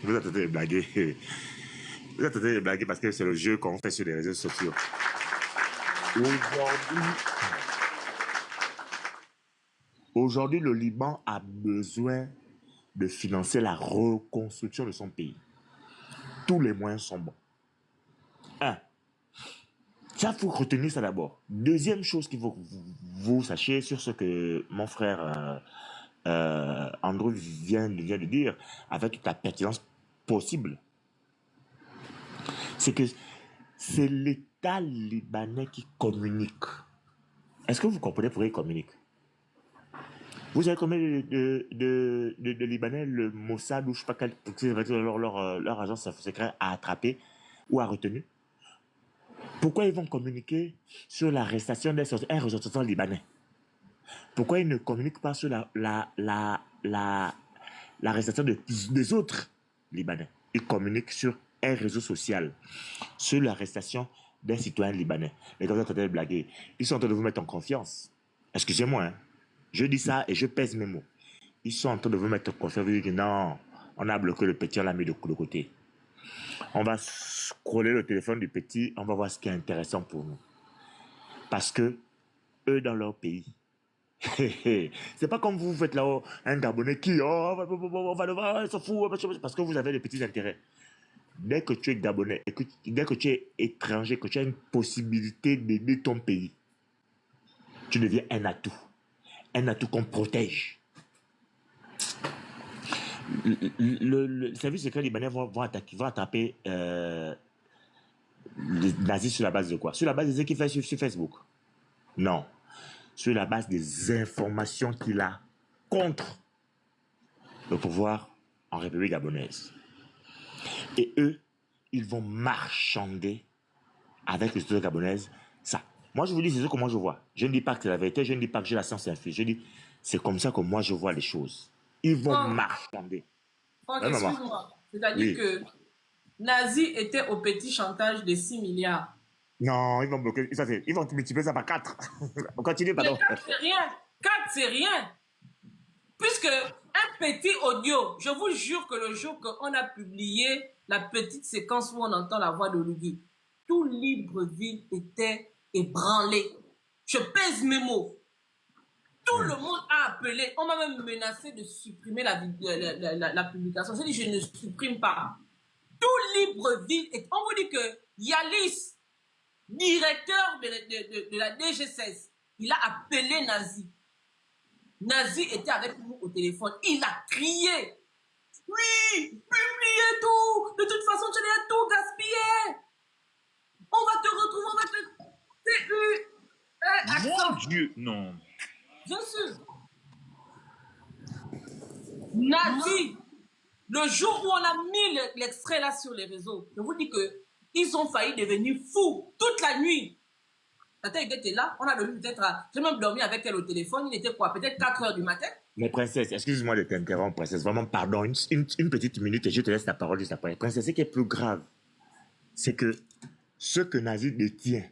[SPEAKER 10] Vous êtes en train de blaguer. Vous êtes en train de blaguer parce que c'est le jeu qu'on fait sur les réseaux sociaux. Aujourd'hui, le Liban a besoin de financer la reconstruction de son pays. Tous les moyens sont bons. Ça, il faut retenir ça d'abord. Deuxième chose qu'il faut que vous sachiez sur ce que mon frère Andrew vient de dire, avec toute la pertinence possible, c'est que c'est l'État libanais qui communique. Est-ce que vous comprenez pourquoi il communique? Vous avez combien de Libanais, le Mossad ou je ne sais pas quel, leur agence secrète a attrapé ou a retenu? Pourquoi ils vont communiquer sur l'arrestation d'un ressortissant libanais? Pourquoi ils ne communiquent pas sur l'arrestation des autres Libanais? Ils communiquent sur un réseau social, sur l'arrestation d'un citoyen libanais. Les gars sont en train de blaguer. Ils sont en train de vous mettre en confiance. Excusez-moi, hein. Je dis ça et je pèse mes mots. Ils sont en train de vous mettre en confiance. Vous dites non, on a bloqué le petit, on l'a mis de côté. On va scroller le téléphone du petit, on va voir ce qui est intéressant pour nous. Parce que eux, dans leur pays, c'est pas comme vous faites là-haut, un Gabonais qui, on va le voir, il s'en fout, parce que vous avez des petits intérêts. Dès que tu es Gabonais, dès que tu es étranger, que tu as une possibilité d'aider ton pays, tu deviens un atout qu'on protège. Le service secret libanais va attraper les nazis sur la base de quoi? Sur la base de ce qu'il fait sur Facebook? Non. Sur la base des informations qu'il a contre le pouvoir en République gabonaise. Et eux, ils vont marchander avec les autorités gabonaises. Ça. Moi, je vous dis, c'est ce que moi je vois. Je ne dis pas que c'est la vérité, je ne dis pas que j'ai la science infuse. Je dis, c'est comme ça que moi je vois les choses. Ils vont marchander.
[SPEAKER 3] Franck, excuse-moi. C'est-à-dire que Nazi était au petit chantage de 6 milliards.
[SPEAKER 10] Non, ils vont bloquer. Ils vont multiplier ça par 4. On continue, pardon.
[SPEAKER 3] 4, c'est rien. 4, c'est rien. Puisque un petit audio, je vous jure que le jour qu'on a publié la petite séquence où on entend la voix de Lugui, tout Libreville était ébranlé. Je pèse mes mots. Tout le monde a appelé. On m'a même menacé de supprimer la publication. J'ai dit, je ne supprime pas. Tout Libreville. Et on vous dit que Yalis, directeur de la DG16, il a appelé Nazi. Nazi était avec nous au téléphone. Il a crié. Oui, publiez tout. De toute façon, tu as tout gaspillé. On va te retrouver avec le TU.
[SPEAKER 11] Mon Dieu, non.
[SPEAKER 3] Bien sûr. Nazi, le jour où on a mis l'extrait là sur les réseaux, je vous dis que ils ont failli devenir fous toute la nuit. Tata était là, on a dormi peut-être, j'ai même dormi avec elle au téléphone, il était quoi, peut-être 4 heures du matin.
[SPEAKER 10] Mais princesse, excuse-moi de t'interrompre, princesse, vraiment pardon, une petite minute et je te laisse la parole juste après. Princesse, ce qui est plus grave, c'est que ce que Nazi détient,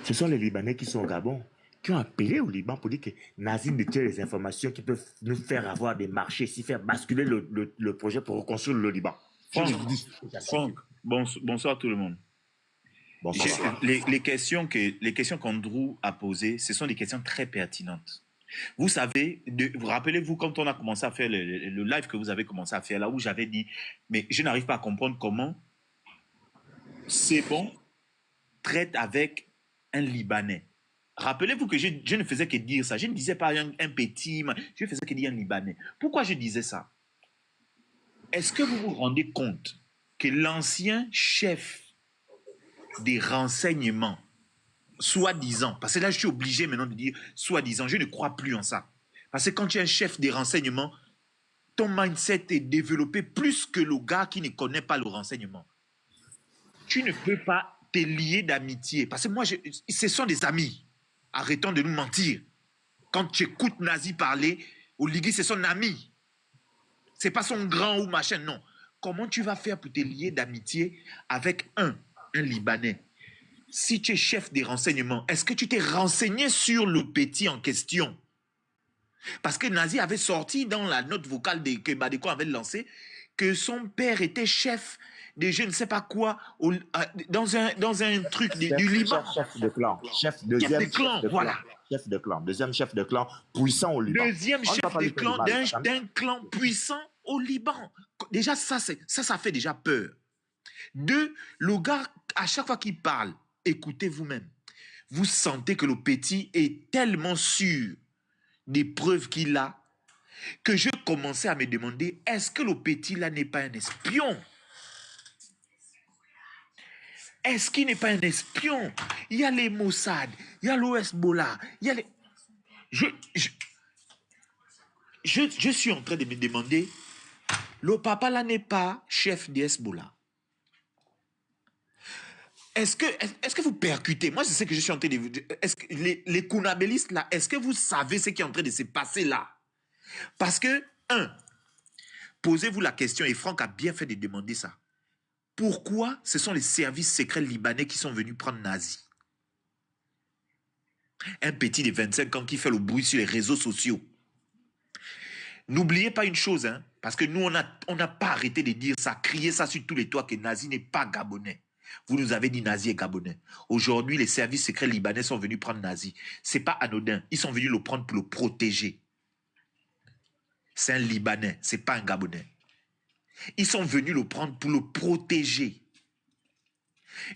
[SPEAKER 10] ce sont les Libanais qui sont au Gabon, qui ont appelé au Liban pour dire que Nazi détient les informations qui peuvent nous faire avoir des marchés, si faire basculer le projet pour reconstruire le Liban.
[SPEAKER 11] Franck, bonsoir tout le monde.
[SPEAKER 10] Bonsoir.
[SPEAKER 11] Les questions qu'Andrew a posées, ce sont des questions très pertinentes. Vous savez, vous rappelez-vous quand on a commencé à faire le live que vous avez commencé à faire, là où j'avais dit, mais je n'arrive pas à comprendre comment c'est bon traite avec un Libanais. Rappelez-vous que je ne faisais que dire ça. Je ne disais pas un petit, je faisais que dire un Libanais. Pourquoi je disais ça? Est-ce que vous vous rendez compte que l'ancien chef des renseignements, soi-disant, parce que là je suis obligé maintenant de dire soi-disant, je ne crois plus en ça. Parce que quand tu es un chef des renseignements, ton mindset est développé plus que le gars qui ne connaît pas le renseignement. Tu ne peux pas te lier d'amitié. Parce que moi, ce sont des amis. Arrêtons de nous mentir. Quand tu écoutes Nazi parler, Oligui, c'est son ami. C'est pas son grand ou machin, non. Comment tu vas faire pour te lier d'amitié avec un Libanais? Si tu es chef des renseignements, est-ce que tu t'es renseigné sur le petit en question? Parce que Nazi avait sorti dans la note vocale que Badeko avait lancée que son père était chef de je ne sais pas quoi dans un truc du Liban.
[SPEAKER 10] Chef de clan. Deuxième chef de clan. Deuxième chef de clan puissant au Liban.
[SPEAKER 11] Deuxième chef de clan d'un clan puissant au Liban. Déjà, ça fait déjà peur. Deux, le gars, à chaque fois qu'il parle, écoutez vous-même. Vous sentez que le petit est tellement sûr des preuves qu'il a que je commençais à me demander, est-ce que le petit là n'est pas un espion? Est-ce qu'il n'est pas un espion? Il y a les Mossad, il y a l'Hezbollah, il y a les... Je suis en train de me demander, le papa là n'est pas chef du Hezbollah. Est-ce que vous percutez? Moi, je sais que je suis en train de... Est-ce que les Kounabélistes là, est-ce que vous savez ce qui est en train de se passer là? Parce que, posez-vous la question, et Franck a bien fait de demander ça. Pourquoi ce sont les services secrets libanais qui sont venus prendre Nazi? Un petit de 25 ans qui fait le bruit sur les réseaux sociaux. N'oubliez pas une chose, parce que nous, on n'a pas arrêté de dire ça, crier ça sur tous les toits que Nazi n'est pas gabonais. Vous nous avez dit Nazi est gabonais. Aujourd'hui, les services secrets libanais sont venus prendre Nazi. Ce n'est pas anodin. Ils sont venus le prendre pour le protéger. C'est un Libanais, ce n'est pas un Gabonais. Ils sont venus le prendre pour le protéger.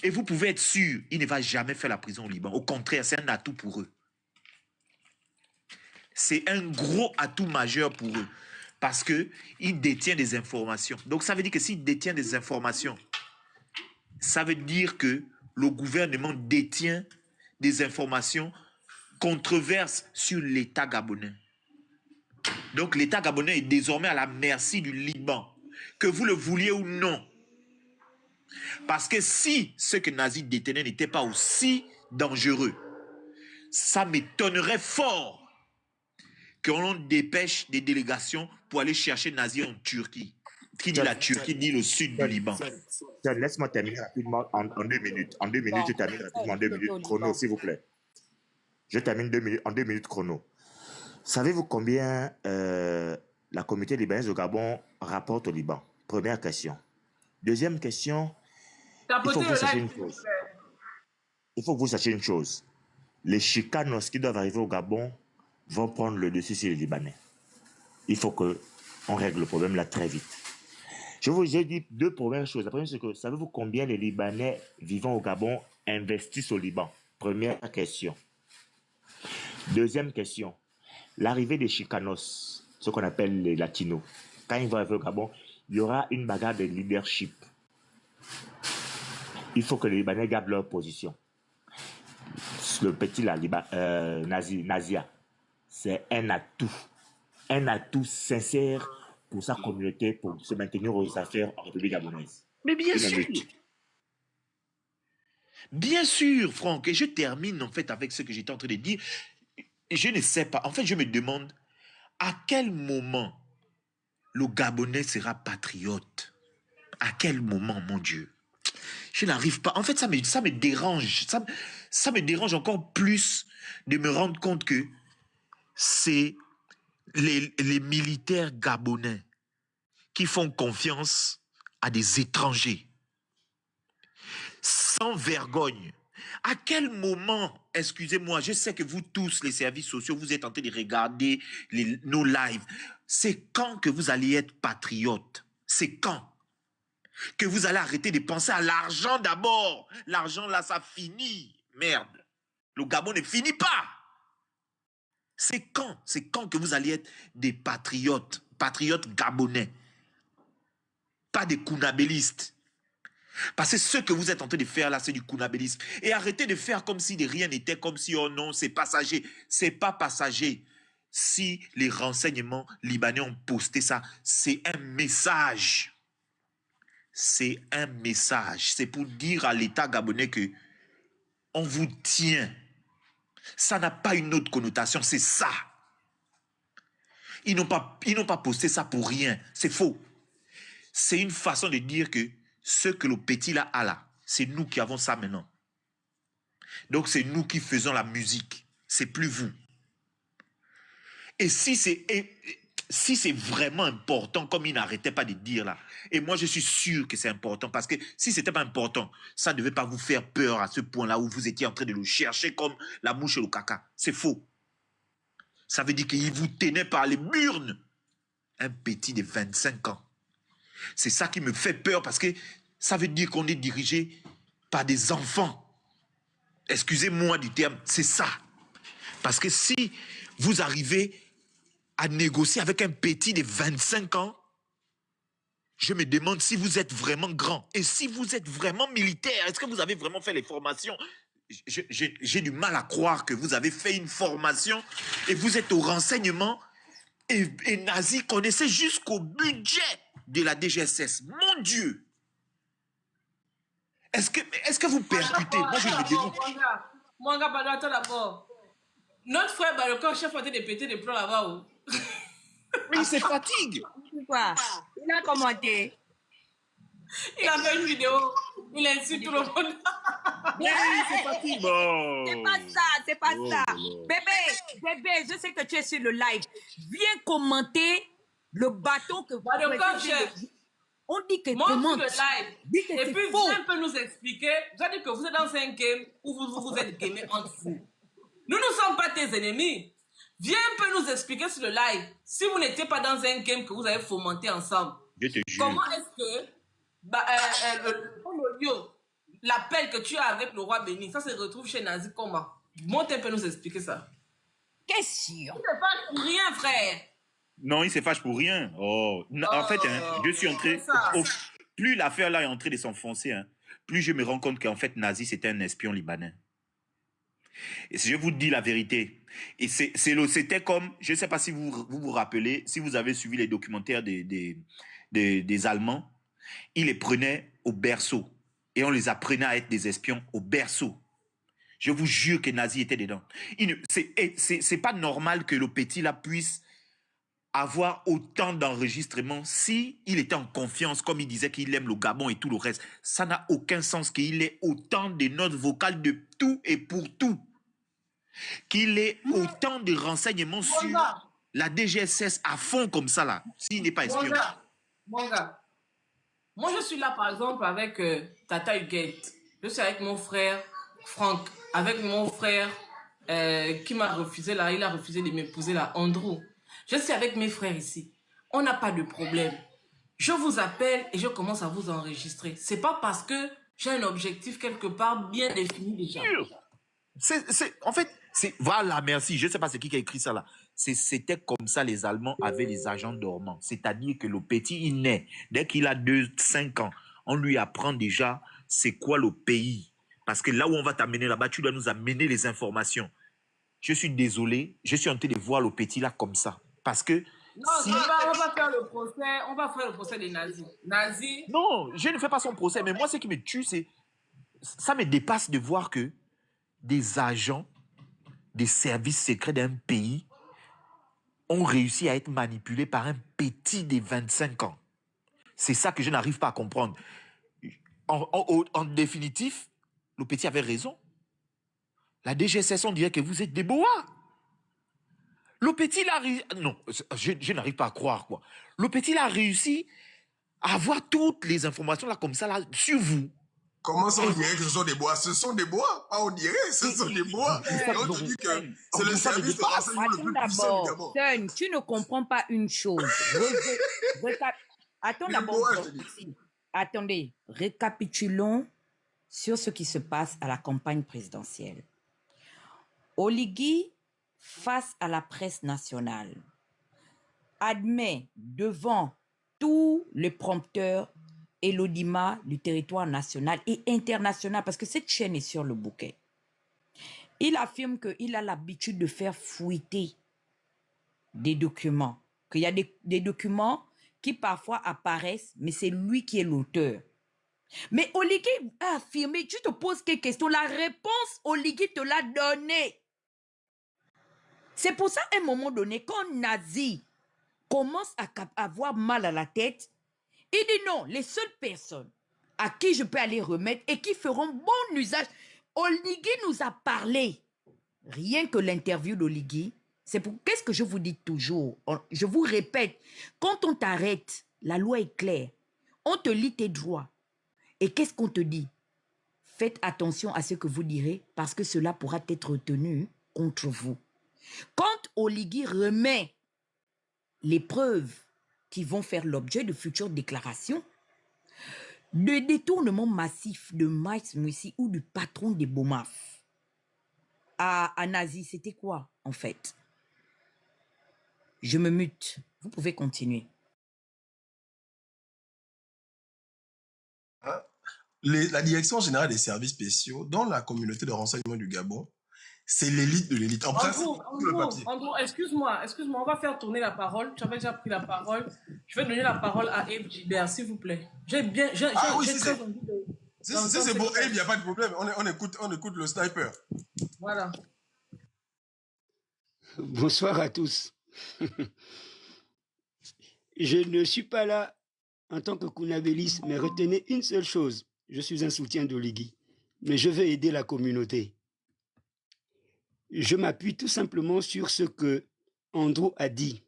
[SPEAKER 11] Et vous pouvez être sûr, il ne va jamais faire la prison au Liban. Au contraire, c'est un atout pour eux. C'est un gros atout majeur pour eux. Parce qu'il détient des informations. Donc ça veut dire que s'il détient des informations, ça veut dire que le gouvernement détient des informations controverses sur l'État gabonais. Donc l'État gabonais est désormais à la merci du Liban, que vous le vouliez ou non. Parce que si ce que Nazi détenait n'était pas aussi dangereux, ça m'étonnerait fort qu'on dépêche des délégations pour aller chercher Nazi en Turquie. Qui dit la Turquie dit le sud du Liban.
[SPEAKER 10] Laisse-moi terminer rapidement en 2 minutes. En 2 minutes, je termine rapidement en 2 minutes. Chrono, s'il vous plaît. Je termine en 2 minutes chrono. Savez-vous combien la communauté libanaise au Gabon rapporte au Liban? Première question. Deuxième question, il faut que vous sachiez une chose. Il faut que vous sachiez une chose. Les chicanos qui doivent arriver au Gabon vont prendre le dessus sur les Libanais. Il faut qu'on règle le problème là très vite. Je vous ai dit 2 premières choses. La première, c'est que savez-vous combien les Libanais vivant au Gabon investissent au Liban? Première question. Deuxième question. L'arrivée des chicanos, ce qu'on appelle les latinos, quand ils vont arriver au Gabon, il y aura une bagarre de leadership. Il faut que les Libanais gardent leur position. Le petit là, Nazia, c'est un atout sincère pour sa communauté, pour se maintenir aux affaires en République gabonaise.
[SPEAKER 11] Mais bien sûr. Bien sûr, Franck. Et je termine en fait avec ce que j'étais en train de dire. Je ne sais pas. En fait, je me demande à quel moment le Gabonais sera patriote. À quel moment, mon Dieu? Je n'arrive pas. En fait, ça me dérange. Ça me dérange encore plus de me rendre compte que c'est les militaires gabonais qui font confiance à des étrangers. Sans vergogne. À quel moment, excusez-moi, je sais que vous tous, les services sociaux, vous êtes en train de regarder nos lives. C'est quand que vous allez être patriote? C'est quand que vous allez arrêter de penser à l'argent d'abord? L'argent là, ça finit. Merde. Le Gabon ne finit pas. C'est quand que vous allez être des patriotes gabonais. Pas des kounabélistes. Parce que ce que vous êtes en train de faire là, c'est du kounabélisme. Et arrêtez de faire comme si de rien n'était, comme si, oh non, c'est passager. C'est pas passager. Si les renseignements libanais ont posté ça, c'est un message. C'est un message. C'est pour dire à l'État gabonais que on vous tient. Ça n'a pas une autre connotation, c'est ça. Ils n'ont pas posté ça pour rien. C'est faux. C'est une façon de dire que ce que le petit là a là, c'est nous qui avons ça maintenant. Donc c'est nous qui faisons la musique. C'est plus vous. Et si c'est vraiment important, comme il n'arrêtait pas de dire là, et moi je suis sûr que c'est important, parce que si c'était pas important, ça ne devait pas vous faire peur à ce point-là où vous étiez en train de le chercher comme la mouche et le caca. C'est faux. Ça veut dire qu'il vous tenait par les burnes. Un petit de 25 ans. C'est ça qui me fait peur, parce que ça veut dire qu'on est dirigé par des enfants. Excusez-moi du terme, c'est ça. Parce que si vous arrivez à négocier avec un petit de 25 ans, je me demande si vous êtes vraiment grand. Et si vous êtes vraiment militaire, est-ce que vous avez vraiment fait les formations? J'ai du mal à croire que vous avez fait une formation et vous êtes au renseignement et Nazi connaissait jusqu'au budget de la DGSS. Mon Dieu! Est-ce que vous percutez? Moi, je me demande.
[SPEAKER 3] Mon gars, attends d'abord. Notre frère Barokan, chef, a été de péter des plombs là-bas.
[SPEAKER 11] Oui, il se fatigue.
[SPEAKER 6] Quoi? Il a commenté.
[SPEAKER 3] Il a fait une vidéo. Il insulte tout le monde.
[SPEAKER 11] Oui, il se fatigue. Bon.
[SPEAKER 6] C'est pas ça. Bébé, je sais que tu es sur le live. Viens commenter le bateau que vous
[SPEAKER 3] avez.
[SPEAKER 6] On dit que
[SPEAKER 3] monte le live. Et puis, viens un peu nous expliquer. Vous avez dit que vous êtes dans un game où vous êtes gamés entre vous. Nous ne sommes pas tes ennemis. Viens un peu nous expliquer sur le live. Si vous n'étiez pas dans un game que vous avez fomenté ensemble,
[SPEAKER 11] je te jure.
[SPEAKER 3] Comment est-ce que l'appel que tu as avec le roi béni, ça se retrouve chez Nazi comment? Monte un peu nous expliquer ça.
[SPEAKER 6] Question.
[SPEAKER 3] Il ne fâche pour rien, frère.
[SPEAKER 11] Non, il se fâche pour rien. Oh. En fait, je suis entré... Plus l'affaire là est en train de s'enfoncer, plus je me rends compte qu'en fait, Nazi, c'était un espion libanais. Et si je vous dis la vérité, et c'était comme, je ne sais pas si vous rappelez, si vous avez suivi les documentaires des Allemands, ils les prenaient au berceau et on les apprenait à être des espions au berceau. Je vous jure que Nazi était dedans. C'est pas normal que le petit là puisse avoir autant d'enregistrements si il était en confiance, comme il disait qu'il aime le Gabon et tout le reste. Ça n'a aucun sens qu'il ait autant de notes vocales de tout et pour tout. Qu'il ait autant de renseignements sur la DGSS à fond comme ça là, s'il n'est pas espion.
[SPEAKER 3] Mon gars, moi je suis là par exemple avec Tata Huguette. Je suis avec mon frère Franck, avec mon frère qui m'a refusé là, il a refusé de m'épouser là, Andrew. Je suis avec mes frères ici. On n'a pas de problème. Je vous appelle et je commence à vous enregistrer. C'est pas parce que j'ai un objectif quelque part bien défini déjà.
[SPEAKER 11] En fait, voilà, merci. Je ne sais pas c'est qui a écrit ça là. C'était comme ça les Allemands avaient les agents dormants. C'est-à-dire que le petit, il naît. Dès qu'il a 2-5 ans, on lui apprend déjà c'est quoi le pays. Parce que là où on va t'amener là-bas, tu dois nous amener les informations. Je suis désolé, je suis en train de voir le petit là comme ça. Parce que...
[SPEAKER 3] Non, on va faire le procès des nazis. Nazis.
[SPEAKER 11] Non, je ne fais pas son procès, mais moi ce qui me tue, c'est... Ça me dépasse de voir que des agents des services secrets d'un pays ont réussi à être manipulés par un petit de 25 ans. C'est ça que je n'arrive pas à comprendre. En définitif, le petit avait raison. La DGSS, on dirait que vous êtes des boas. Le petit, non, je n'arrive pas à croire, quoi. Le petit, il a réussi à avoir toutes les informations là, comme ça, là, sur vous.
[SPEAKER 9] Comment ça, on dirait que ce sont des bois? Ce sont des bois, pas on dirait, ce sont des bois. Et on te dit que c'est le service de renseignement le plus puissant du Gabon.
[SPEAKER 6] Sun, tu ne comprends pas une chose. Attends d'abord. Attendez, récapitulons sur ce qui se passe à la campagne présidentielle. Oligui, face à la presse nationale, admet devant tous les prompteurs et l'audimat du territoire national et international, parce que cette chaîne est sur le bouquet. Il affirme qu'il a l'habitude de faire fuiter des documents, qu'il y a des documents qui parfois apparaissent, mais c'est lui qui est l'auteur. Mais Oligui a affirmé, tu te poses quelle question? La réponse, Oligui te l'a donnée. C'est pour ça, à un moment donné, quand Nazi commence à avoir mal à la tête, il dit non, les seules personnes à qui je peux aller remettre et qui feront bon usage. Oligui nous a parlé. Rien que l'interview d'Oligui, c'est pour... Qu'est-ce que je vous dis toujours? Je vous répète, quand on t'arrête, la loi est claire. On te lit tes droits. Et qu'est-ce qu'on te dit? Faites attention à ce que vous direz parce que cela pourra être retenu contre vous. Quand Oligui remet les preuves qui vont faire l'objet de futures déclarations, de détournement massif de Maïs Moussi ou du patron des Bomaf à Nazi, c'était quoi en fait? Je me mute. Vous pouvez continuer.
[SPEAKER 9] La Direction générale des services spéciaux dans la communauté de renseignement du Gabon, c'est l'élite de l'élite. En principe, tout le papier.
[SPEAKER 3] Andrew, excuse-moi, on va faire tourner la parole. Tu avais déjà pris la parole. Je vais donner la parole à Abe Gilbert, s'il vous plaît.
[SPEAKER 9] Si c'est pour Abe, il n'y a pas de problème. On écoute le sniper.
[SPEAKER 3] Voilà.
[SPEAKER 12] Bonsoir à tous. Je ne suis pas là en tant que Kounabélis, mais retenez une seule chose. Je suis un soutien d'Oligui, mais je veux aider la communauté. Je m'appuie tout simplement sur ce que Andrew a dit.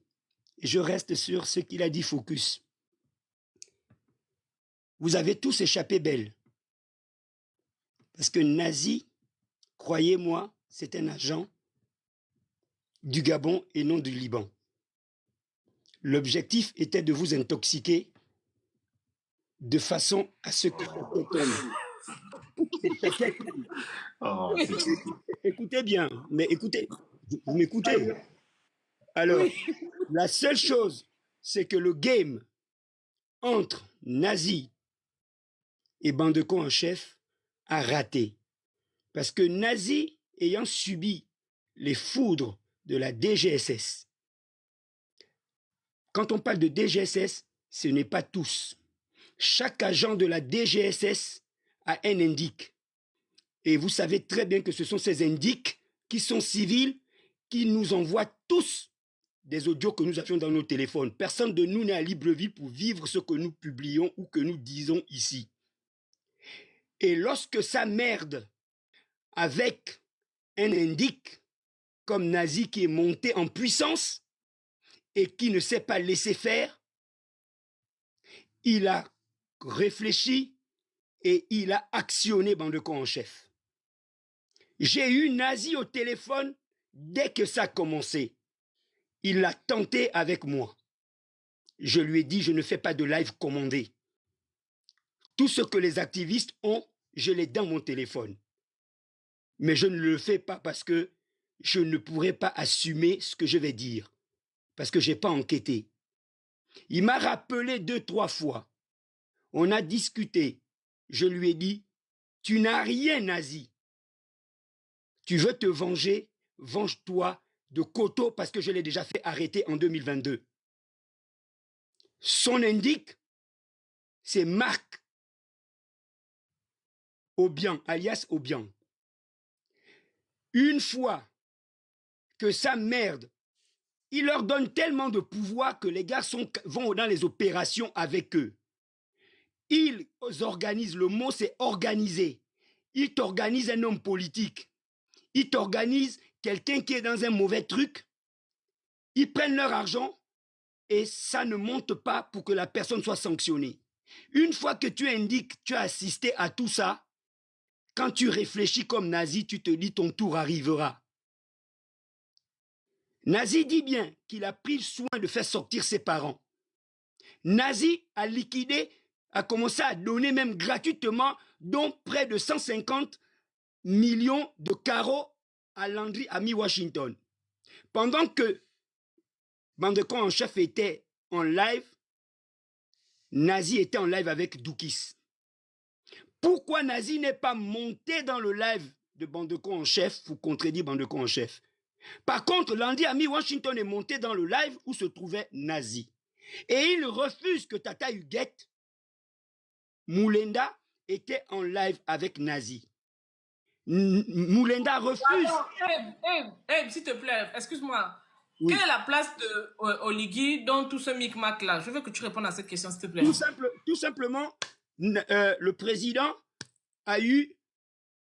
[SPEAKER 12] Je reste sur ce qu'il a dit focus. Vous avez tous échappé belle. Parce que Nazi, croyez-moi, c'est un agent du Gabon et non du Liban. L'objectif était de vous intoxiquer de façon à ce que écoutez bien, mais écoutez, vous m'écoutez. Alors, la seule chose, c'est que le game entre Nazi et Bandeko en chef a raté. Parce que Nazi ayant subi les foudres de la DGSS. Quand on parle de DGSS, ce n'est pas tous. Chaque agent de la DGSS a un indique. Et vous savez très bien que ce sont ces indiques qui sont civils, qui nous envoient tous des audios que nous avions dans nos téléphones. Personne de nous n'est à Libreville pour vivre ce que nous publions ou que nous disons ici. Et lorsque ça merde avec un indique comme Nazi qui est monté en puissance et qui ne s'est pas laissé faire, il a réfléchi et il a actionné Bandeko en chef. J'ai eu Nazi au téléphone dès que ça a commencé. Il l'a tenté avec moi. Je lui ai dit, je ne fais pas de live commandé. Tout ce que les activistes ont, je l'ai dans mon téléphone. Mais je ne le fais pas parce que je ne pourrais pas assumer ce que je vais dire. Parce que je n'ai pas enquêté. Il m'a rappelé 2-3 fois. On a discuté. Je lui ai dit, tu n'as rien, Nazi. Tu veux te venger, venge-toi de Koto parce que je l'ai déjà fait arrêter en 2022. Son indique, c'est Marc Obiang, alias Obiang. Une fois que ça merde, il leur donne tellement de pouvoir que les gars vont dans les opérations avec eux. Ils organisent, le mot c'est organiser. Ils t'organisent un homme politique. Ils t'organisent quelqu'un qui est dans un mauvais truc. Ils prennent leur argent et ça ne monte pas pour que la personne soit sanctionnée. Une fois que tu indiques, tu as assisté à tout ça, quand tu réfléchis comme Nazi, tu te dis ton tour arrivera. Nazi dit bien qu'il a pris soin de faire sortir ses parents. Nazi a liquidé, a commencé à donner même gratuitement, dont près de 150 millions de carreaux à Landry, à mi-Washington. Pendant que Bandeko en chef était en live, Nazi était en live avec Doukis. Pourquoi Nazi n'est pas monté dans le live de Bandeko en chef pour contredire Bandeko en chef? Par contre, Landry Ami Washington est monté dans le live où se trouvait Nazi. Et il refuse que Tata Huguette Moulenda était en live avec Nazi. Moulenda refuse.
[SPEAKER 3] S'il te plaît, excuse-moi.
[SPEAKER 12] Oui.
[SPEAKER 3] Quelle est la place de Oligui dans tout ce micmac-là? Je veux que tu répondes à cette question, s'il te plaît.
[SPEAKER 12] Tout simplement, le président a eu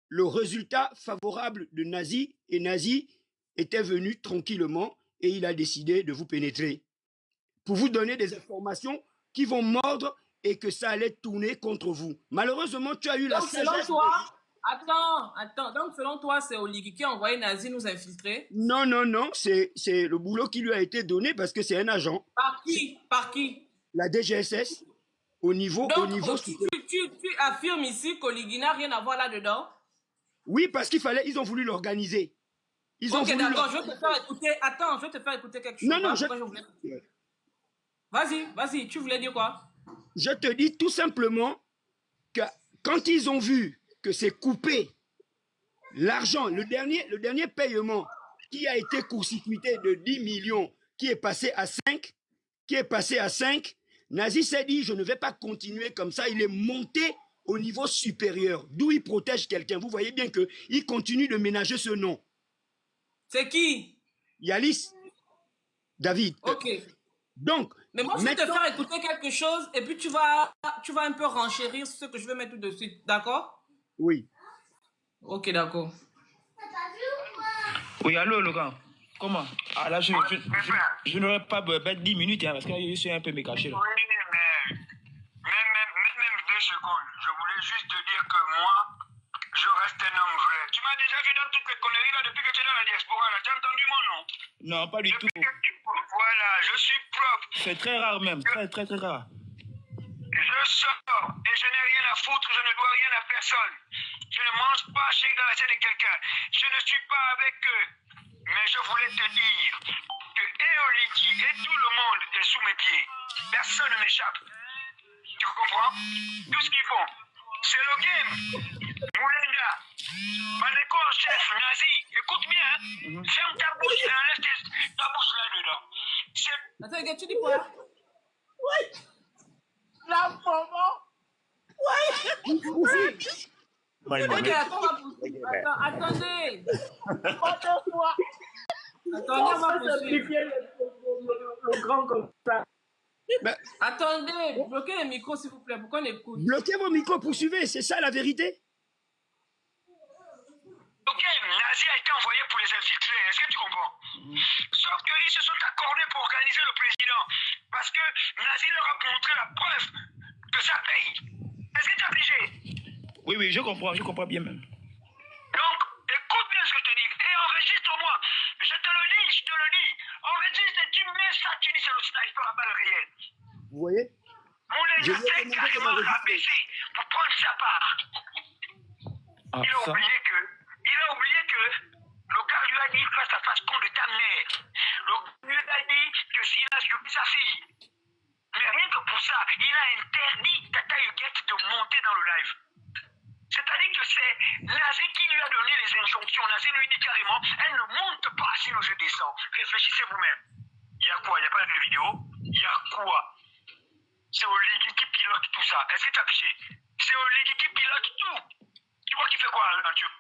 [SPEAKER 12] le résultat favorable de Nazi et Nazi était venu tranquillement et il a décidé de vous pénétrer pour vous donner des informations qui vont mordre et que ça allait tourner contre vous. Malheureusement, tu as eu la sagesse.
[SPEAKER 3] Attends. Donc, selon toi, c'est Oligui qui a envoyé Nazi nous infiltrer?
[SPEAKER 12] Non. C'est le boulot qui lui a été donné parce que c'est un agent.
[SPEAKER 3] Par qui?
[SPEAKER 12] La DGSS. Au niveau.
[SPEAKER 3] Tu affirmes ici qu'Oligui n'a rien à voir là-dedans? Oui,
[SPEAKER 12] parce ils ont voulu l'organiser.
[SPEAKER 3] Ok, d'accord, je vais te faire écouter. Attends, je vais te faire écouter quelque chose. Vas-y, tu voulais dire quoi?
[SPEAKER 12] Je te dis tout simplement que quand ils ont vu que c'est coupé, l'argent, le dernier paiement qui a été court-circuité de 10 millions, qui est passé à 5, Nazi s'est dit, je ne vais pas continuer comme ça. Il est monté au niveau supérieur, d'où il protège quelqu'un. Vous voyez bien qu'il continue de ménager ce nom.
[SPEAKER 3] C'est qui?
[SPEAKER 12] Yalis David.
[SPEAKER 3] Ok.
[SPEAKER 12] Donc,
[SPEAKER 3] mais moi, je vais te faire écouter quelque chose et puis tu vas un peu renchérir sur ce que je vais mettre tout de suite. D'accord?
[SPEAKER 12] Oui.
[SPEAKER 3] Ok, d'accord.
[SPEAKER 13] Oui, allô, Logan. Comment? Ah là, je n'aurais pas 10 minutes parce que je suis un peu mécaché là.
[SPEAKER 14] Oui, mais même 2 secondes. Je voulais juste te dire que moi, je reste un homme vrai. Tu m'as déjà vu dans toutes les conneries là depuis que tu es dans la diaspora là. Tu as entendu mon nom?
[SPEAKER 13] Non, pas du tout.
[SPEAKER 14] Voilà, je suis propre.
[SPEAKER 13] C'est très rare même, très rare.
[SPEAKER 14] Je sors et je n'ai rien à foutre, je ne dois rien à personne. Je ne mange pas chez dans l'assiette de quelqu'un. Je ne suis pas avec eux. Mais je voulais te dire que Oligui et tout le monde est sous mes pieds. Personne ne m'échappe. Tu comprends? Tout ce qu'ils font, c'est le game. Moulenga, Maneko en chef, Nazi, écoute bien, hein. Ferme ta bouche et enlève ta bouche là-dedans.
[SPEAKER 3] Attends, tu dis quoi?
[SPEAKER 1] Oui. La maman. Oui.
[SPEAKER 3] Ok, attendez. Attendez, on va poursuivre.
[SPEAKER 1] Le grand comme ça.
[SPEAKER 3] Attendez, bloquez les micros s'il vous plaît, pourquoi on écoute?
[SPEAKER 12] Bloquez vos micros, poursuivez, c'est ça la vérité?
[SPEAKER 14] Ok, Nazi a été envoyé pour les infiltrer, est-ce que tu comprends? Sauf qu'ils se sont accordés pour organiser le président. Parce que Nazi leur a montré la preuve que ça paye. Est-ce que tu as pigé?
[SPEAKER 13] Oui, je comprends bien même.
[SPEAKER 14] Donc, écoute bien ce que je te dis. Et enregistre-moi. Je te le dis. Enregistre et tu mets ça, tu dis c'est le sniper à balle réelle.
[SPEAKER 12] Vous voyez?
[SPEAKER 14] On les a fait carrément rabaisser pour prendre sa part. Il a oublié que le gars lui a dit face à face qu'on de ta mère. Le gars lui a dit que s'il a chopé sa fille. Mais rien que pour ça, il a interdit Tata Huguette de monter dans le live. C'est-à-dire que c'est Nazi qui lui a donné les injonctions. Nazi lui dit carrément, elle ne monte pas sinon je descends. Réfléchissez vous-même. Il y a quoi? Il n'y a pas de vidéo? Il y a quoi? C'est Oligui qui pilote tout ça. Est-ce que tu as piché? C'est Oligui qui pilote tout. Tu vois qui fait quoi, Arthur?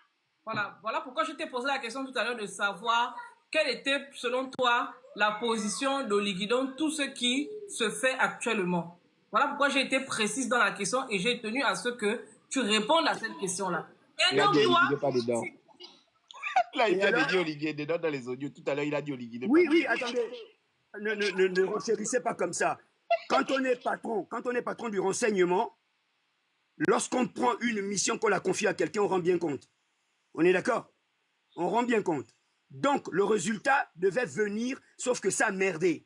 [SPEAKER 3] Voilà pourquoi je t'ai posé la question tout à l'heure de savoir quelle était, selon toi, la position d'Oligui dans tout ce qui se fait actuellement. Voilà pourquoi j'ai été précise dans la question et j'ai tenu à ce que tu répondes à cette question-là. Et donc, toi...
[SPEAKER 15] pas dedans. Là, il vient de dire Oligui dedans dans les audios. Tout à l'heure, il a dit Oligui.
[SPEAKER 12] Oui, attendez. Ne renchérissez pas comme ça. Quand on est patron du renseignement, lorsqu'on prend une mission qu'on la confie à quelqu'un, on rend bien compte. On est d'accord? On rend bien compte. Donc, le résultat devait venir, sauf que ça a merdé.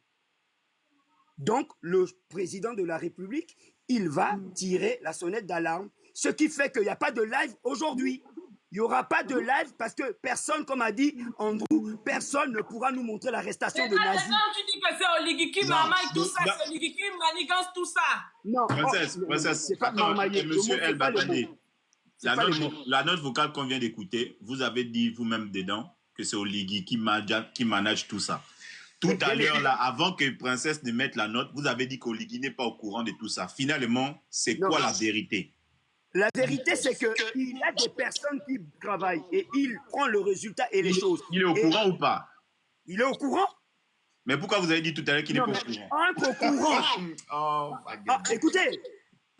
[SPEAKER 12] Donc, le président de la République, il va tirer la sonnette d'alarme. Ce qui fait qu'il n'y a pas de live aujourd'hui. Il n'y aura pas de live parce que personne, comme a dit Andrew, personne ne pourra nous montrer l'arrestation de Nazi.
[SPEAKER 3] Quand tu dis que c'est Oligui qui marmaille tout ça, c'est Oligui qui manigance tout ça.
[SPEAKER 12] Non,
[SPEAKER 11] c'est pas
[SPEAKER 12] marmailler.
[SPEAKER 11] Monsieur El Batani, la note vocale qu'on vient d'écouter, vous avez dit vous-même dedans que c'est Oligui qui manage tout ça. Tout à l'heure, là, avant que Princesse ne mette la note, vous avez dit qu'Oligui n'est pas au courant de tout ça. Finalement, c'est quoi la vérité?
[SPEAKER 12] La vérité, c'est qu'il y a des personnes qui travaillent et il prend le résultat et les choses.
[SPEAKER 11] Il est au courant ou pas?
[SPEAKER 12] Il est au courant?
[SPEAKER 11] Mais pourquoi vous avez dit tout à l'heure qu'il n'est pas au courant?
[SPEAKER 12] Écoutez,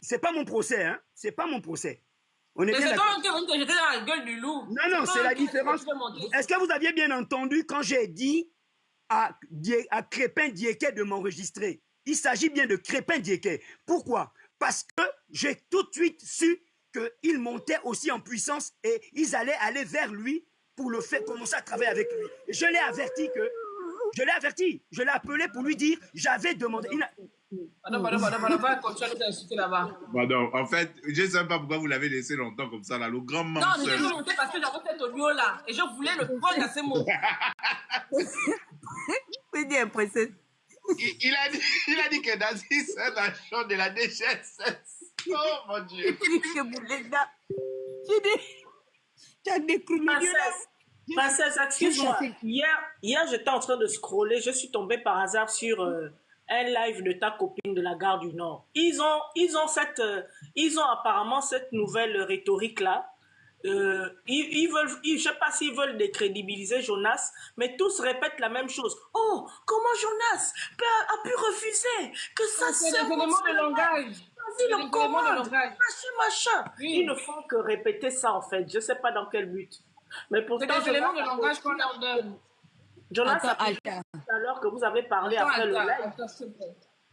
[SPEAKER 12] c'est pas mon procès, hein. C'est pas mon procès. On est
[SPEAKER 3] mais
[SPEAKER 12] bien
[SPEAKER 3] c'est toi qui as jeté dans la gueule du loup.
[SPEAKER 12] Non, c'est la différence. Est-ce que vous aviez bien entendu quand j'ai dit à Crépin Diéké de m'enregistrer? Il s'agit bien de Crépin Diéké. Pourquoi? Parce que j'ai tout de suite su qu'il montait aussi en puissance et ils allaient aller vers lui pour le faire commencer à travailler avec lui. Je l'ai averti, je l'ai appelé pour lui dire, j'avais demandé...
[SPEAKER 3] Va continuer à nous insulter là-bas.
[SPEAKER 11] Pardon, en fait, je ne sais pas pourquoi vous l'avez laissé longtemps comme ça, là, le grand mensonge.
[SPEAKER 3] Non, je l'ai monté parce que j'avais cet audio-là et je voulais le prendre à ces mots.
[SPEAKER 6] Oui, dis impressionnant.
[SPEAKER 15] Il a dit que Nazi, c'est un agent de la DGSS. Oh mon Dieu.
[SPEAKER 6] Tu as décroulé.
[SPEAKER 1] Princesse, excuse-moi. Hier, j'étais en train de scroller. Je suis tombée par hasard sur un live de ta copine de la Gare du Nord. Ils ont apparemment cette nouvelle rhétorique-là. Ils veulent, je ne sais pas s'ils veulent décrédibiliser Jonas, mais tous répètent la même chose. Oh, comment Jonas a pu refuser que ça
[SPEAKER 3] c'est des éléments de langage.
[SPEAKER 1] Vas-y, le commande, machin. Oui. Ils ne font que répéter ça en fait. Je ne sais pas dans quel but. Mais pourtant,
[SPEAKER 3] c'est des éléments de langage qu'on leur donne.
[SPEAKER 1] Jonas, alors que vous avez parlé après le live.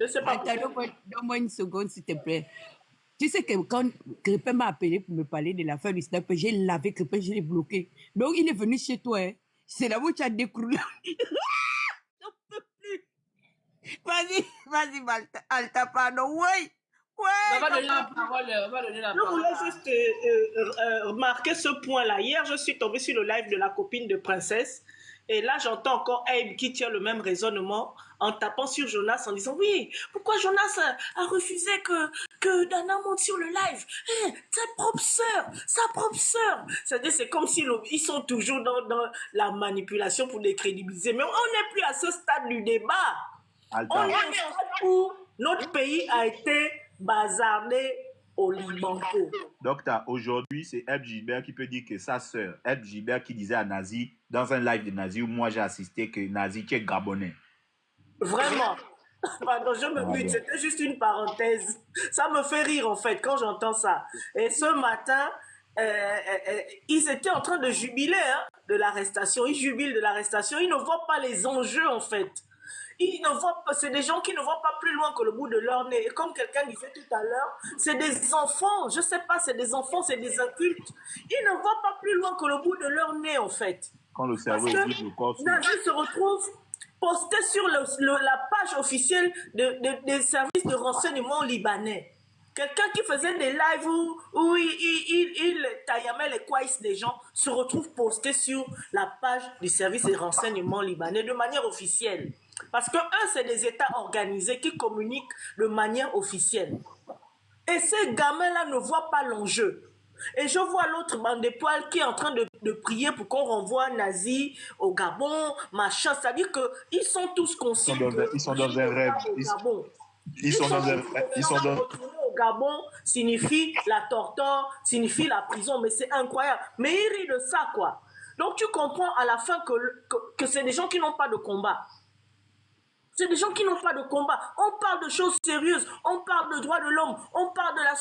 [SPEAKER 1] Je ne sais pas.
[SPEAKER 6] Donne-moi une seconde, s'il te plaît. Tu sais que quand Crépin m'a appelé pour me parler de l'affaire du sniper, j'ai lavé Crépin, je l'ai bloqué. Donc, il est venu chez toi. Hein. C'est là où tu as décroulé. J'en peux plus. Vas-y, Alta, pardon. Ouais.
[SPEAKER 3] On va donner la parole.
[SPEAKER 1] Je voulais juste remarquer ce point-là. Hier, je suis tombée sur le live de la copine de Princesse. Et là, j'entends encore Abe qui tient le même raisonnement en tapant sur Jonas en disant « Oui, pourquoi Jonas a refusé que Dana monte sur le live. Sa propre sœur. C'est-à-dire, c'est comme si ils sont toujours dans la manipulation pour les crédibiliser. Mais on n'est plus à ce stade du débat. On est au stade où notre pays a été bazardé au Liban.
[SPEAKER 11] Docteur, aujourd'hui, c'est Eb Gilbert qui peut dire que sa sœur, Eb Gilbert qui disait à Nazi, dans un live de Nazi où moi j'ai assisté, que Nazi, tu es gabonais. Vraiment. Pardon, je me mute, c'était juste une parenthèse. Ça me fait rire en fait quand j'entends ça. Et ce matin, ils étaient en train de jubiler de l'arrestation. Ils jubilent de l'arrestation. Ils ne voient pas les enjeux en fait. Ils ne voient pas, c'est des gens qui ne voient pas plus loin que le bout de leur nez. Et comme quelqu'un disait tout à l'heure, c'est des enfants. Je sais pas, c'est des enfants, c'est des adultes. Ils ne voient pas plus loin que le bout de leur nez en fait. Quand le cerveau est vide, le corps
[SPEAKER 1] Nazi se retrouve posté sur la page officielle des services de renseignement libanais. Quelqu'un qui faisait des lives où il taillait les couilles des gens se retrouve posté sur la page du service de renseignement libanais de manière officielle. Parce que eux, c'est des États organisés qui communiquent de manière officielle. Et ces gamins-là ne voient pas l'enjeu. Et je vois l'autre bande de poils qui est en train de prier pour qu'on renvoie Nazi au Gabon, machin. C'est-à-dire qu'ils sont tous conscients.
[SPEAKER 11] Ils sont dans un rêve. Ils sont dans un rêve.
[SPEAKER 1] Retourner au Gabon signifie la torture, signifie la prison. Mais c'est incroyable. Mais ils rient de ça, quoi. Donc tu comprends à la fin que c'est des gens qui n'ont pas de combat. C'est des gens qui n'ont pas de combat. On parle de choses sérieuses. On parle de droits de l'homme. On parle de la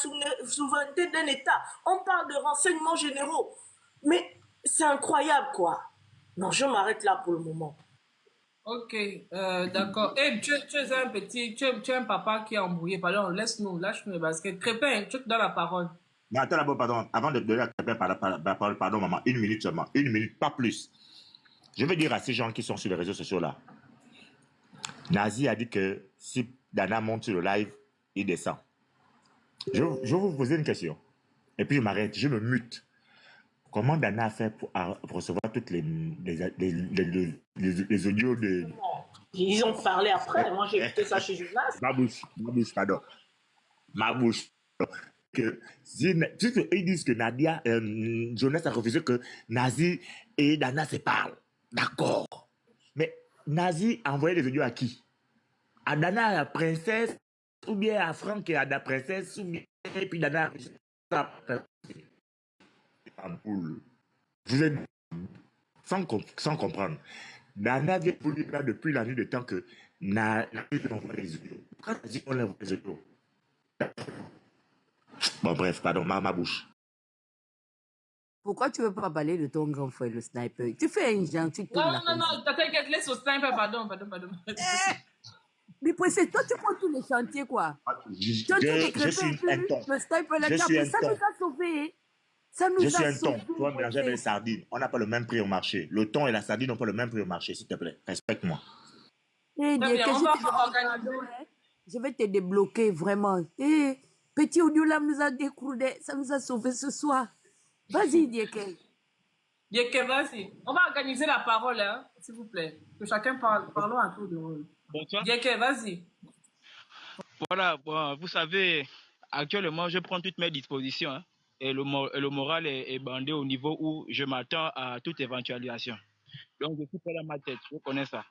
[SPEAKER 1] souveraineté d'un État. On parle de renseignements généraux. Mais c'est incroyable, quoi. Non, je m'arrête là pour le moment.
[SPEAKER 3] Ok, d'accord. Et tu es un petit... Tu es un papa qui est embrouillé. Pardon, lâche-nous les baskets. Crépin, tu te donnes la parole.
[SPEAKER 10] Mais attends d'abord, pardon. Avant de donner à Crépin la parole, pardon, maman. 1 minute seulement. 1 minute, pas plus. Je veux dire à ces gens qui sont sur les réseaux sociaux là, Nazi a dit que si Dana monte sur le live, il descend. Je vais vous poser une question. Et puis je m'arrête, je me mute. Comment Dana a fait pour recevoir toutes les audios de...
[SPEAKER 1] Ils ont parlé après. Moi, j'ai écouté ça chez Jonas.
[SPEAKER 10] Ma bouche, pardon. Ma bouche. Que, ils disent que Jonas a refusé que Nazi et Dana se parlent. D'accord. Mais Nazi a envoyé les audios à qui? À Dana, à la princesse, ou bien à Franck et à la princesse, ou bien, et puis Dana vous êtes sans comprendre. Dana vient pour lui là depuis la nuit de temps que Nazi envoie les audios. Quand Nazi on envoie les audios. Bon, bref, pardon, ma bouche.
[SPEAKER 6] Pourquoi tu ne veux pas parler de ton grand frère, le sniper? Tu fais un gentil tour.
[SPEAKER 3] Non, t'inquiète, laisse au sniper, pardon.
[SPEAKER 6] Mais c'est toi, tu prends tous les chantiers, quoi.
[SPEAKER 10] Je suis un ton.
[SPEAKER 6] Le sniper, ça nous a sauvés. Ça nous a sauvés.
[SPEAKER 10] Je suis un ton. Tu vas mélanger avec les sardines. On n'a pas le même prix au marché. Le thon et la sardine n'ont pas le même prix au marché, s'il te plaît. Respecte-moi.
[SPEAKER 6] Je vais te débloquer, vraiment. Petit Oudiolam nous a décroudé. Ça nous a sauvés ce soir. Vas-y, Dieke.
[SPEAKER 3] Dieke, vas-y. On va organiser la parole, hein, s'il vous plaît. Que chacun parlons un tour de rôle.
[SPEAKER 13] Bonsoir.
[SPEAKER 3] Dieke, vas-y.
[SPEAKER 13] Voilà, bon, vous savez, actuellement, je prends toutes mes dispositions. Hein, et le moral est bandé au niveau où je m'attends à toute éventualisation. Donc, je suis prêt dans ma tête. Je connais ça.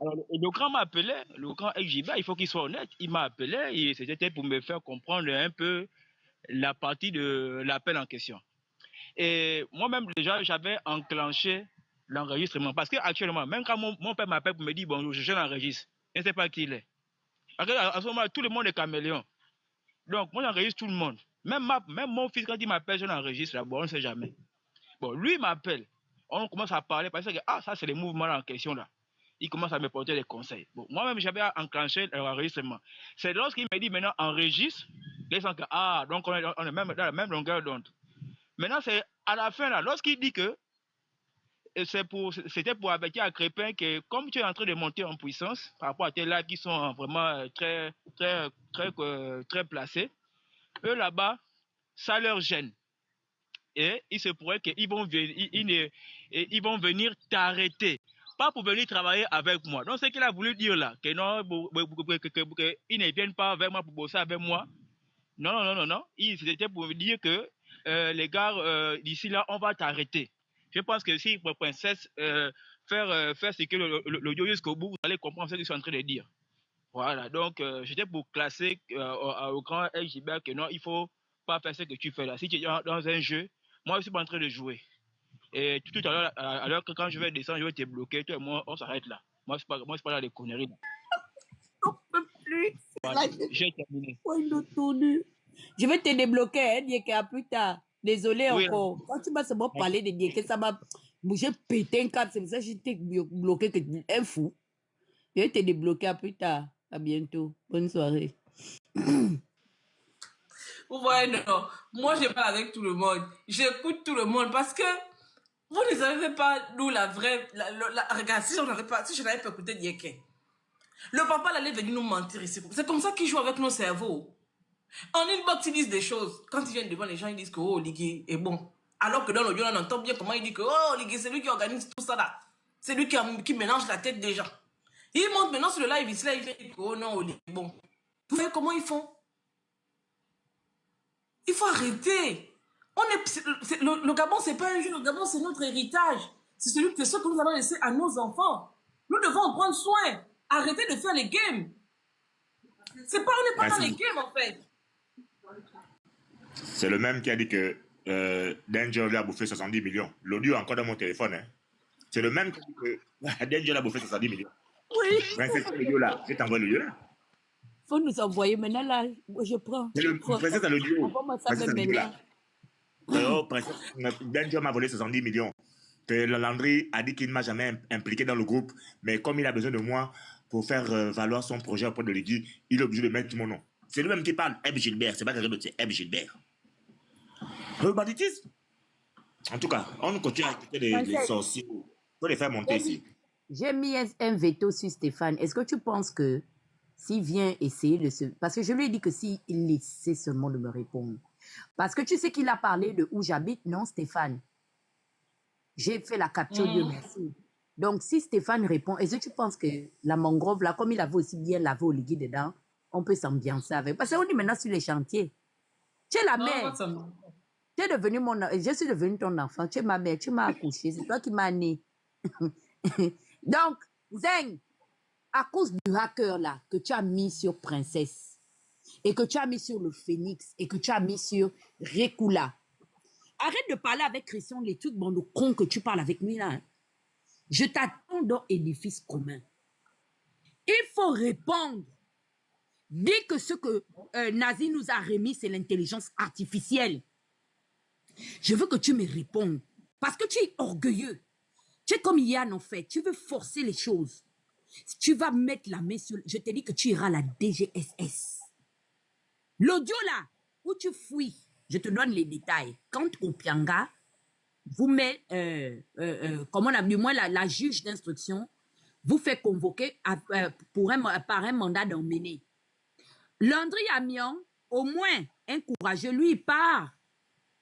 [SPEAKER 13] Alors, le grand m'a appelé, le grand Ekjiba, il faut qu'il soit honnête. Il m'a appelé et c'était pour me faire comprendre un peu la partie de l'appel en question. Et moi-même, déjà, j'avais enclenché l'enregistrement. Parce qu'actuellement, même quand mon père m'appelle pour me dire bonjour, je l'enregistre. Je ne sais pas qui il est. Parce qu'à ce moment, tout le monde est caméléon. Donc, moi, j'enregistre tout le monde. Même mon fils, quand il m'appelle, je l'enregistre d'abord, on ne sait jamais. Bon, lui, il m'appelle. On commence à parler parce que, ça, c'est les mouvements en question là. Il commence à me porter des conseils. Bon, moi-même, j'avais enclenché l'enregistrement. C'est lorsqu'il me dit maintenant enregistre, donc on est même dans la même longueur d'onde. Maintenant, c'est à la fin, là, lorsqu'il dit que c'était pour avertir à Crépin que comme tu es en train de monter en puissance par rapport à tes lives qui sont vraiment très placés, eux là-bas, ça leur gêne. Et il se pourrait qu'ils vont venir t'arrêter. Pas pour venir travailler avec moi. Donc, ce qu'il a voulu dire là, que non, qu'ils ne viennent pas vers moi pour bosser avec moi, Non. C'était pour dire que les gars, d'ici là, on va t'arrêter. Je pense que si pour Princesse faire ce que l'audio jusqu'au bout, vous allez comprendre ce qu'ils sont en train de dire. Voilà, donc j'étais pour classer au grand Gilbert que non, il faut pas faire ce que tu fais là. Si tu es dans un jeu, moi je suis pas en train de jouer. Et tout à l'heure, alors que quand je vais descendre, je vais te bloquer, toi et moi, on s'arrête là. Moi, c'est pas là les conneries. Là.
[SPEAKER 6] On peut plus.
[SPEAKER 13] Voilà, j'ai terminé.
[SPEAKER 6] Je vais te débloquer, hein, Dieka, plus tard. Désolé
[SPEAKER 13] Oui,
[SPEAKER 6] encore. Quand tu m'as seulement parlé de Dieka, ça m'a bougé, pété un câble. C'est pour ça que j'étais bloqué que un fou. Je vais te débloquer à plus tard. À bientôt. Bonne soirée.
[SPEAKER 3] Vous voyez, non. Moi, je parle avec tout le monde. J'écoute tout le monde parce que vous ne savez pas d'où la vraie. Regarde, si je n'avais pas écouté Dieke, le papa allait venir nous mentir ici. C'est comme ça qu'il joue avec nos cerveaux. En inbox, ils disent des choses. Quand ils viennent devant les gens, ils disent que oh, Ligui est bon. Alors que dans l'audio, on entend bien comment il dit que oh, Ligui, c'est lui qui organise tout ça là. C'est lui qui mélange la tête des gens. Il monte maintenant sur le live ici, là, il dit que oh non, Ligui est bon. Vous voyez comment ils font? Il faut arrêter. Le Gabon, c'est pas un jeu. Le Gabon, c'est notre héritage. C'est ce que nous allons laisser à nos enfants. Nous devons en prendre soin. Arrêtez de faire les games. On n'est pas dans les games, en fait.
[SPEAKER 10] C'est le même qui a dit que Danger lui a bouffé 70 millions. L'audio est encore dans mon téléphone. Hein. C'est le même qui a dit que Danger l'a bouffé 70 millions.
[SPEAKER 6] Oui.
[SPEAKER 10] Princesse, l'audio là. Je t'envoie l'audio là.
[SPEAKER 6] Faut nous envoyer maintenant là. Je prends.
[SPEAKER 10] Princesse à l'audio.
[SPEAKER 6] Envoie-moi ça même maintenant.
[SPEAKER 10] Princesse, Danger m'a volé 70 millions. Que Landry a dit qu'il ne m'a jamais impliqué dans le groupe, mais comme il a besoin de moi pour faire valoir son projet auprès de Ligui, il est obligé de mettre mon nom. C'est lui-même qui parle, Eb Gilbert, c'est pas quelqu'un d'autre, c'est Eb Gilbert. Le banditisme. En tout cas, on continue à écouter les sorciers. Il faut les faire monter ici.
[SPEAKER 6] J'ai mis un veto sur Stéphane. Est-ce que tu penses que s'il vient essayer de se... Parce que je lui ai dit que s'il essaie seulement de me répondre. Parce que tu sais qu'il a parlé de où j'habite, non, Stéphane? J'ai fait la capture, Dieu merci. Donc, si Stéphane répond, est-ce que tu penses que la mangrove, là, comme il avait aussi bien lavé au Ligui dedans, on peut s'ambiancer avec? Parce qu'on est maintenant sur les chantiers. Tu es la mère. Tu es devenu je suis devenue ton enfant. Tu es ma mère. Tu m'as accouché. C'est toi qui m'as né. Donc, Zeng, à cause du hacker, là, que tu as mis sur Princesse, et que tu as mis sur le Phénix, et que tu as mis sur Rekula, arrête de parler avec Christian, les trucs bon de con que tu parles avec lui là. Hein. Je t'attends dans édifice commun. Il faut répondre. Dis que ce que Nazi nous a remis, c'est l'intelligence artificielle. Je veux que tu me répondes. Parce que tu es orgueilleux. Tu es comme Yann en fait. Tu veux forcer les choses. Tu vas mettre la main sur... Je te dis que tu iras à la DGSS. L'audio là, où tu fouilles. Je te donne les détails. Quand Opianga vous met, comment on a du moins la juge d'instruction, vous fait convoquer par un mandat d'emmener. Landry Amion, au moins, un courageux, lui, il part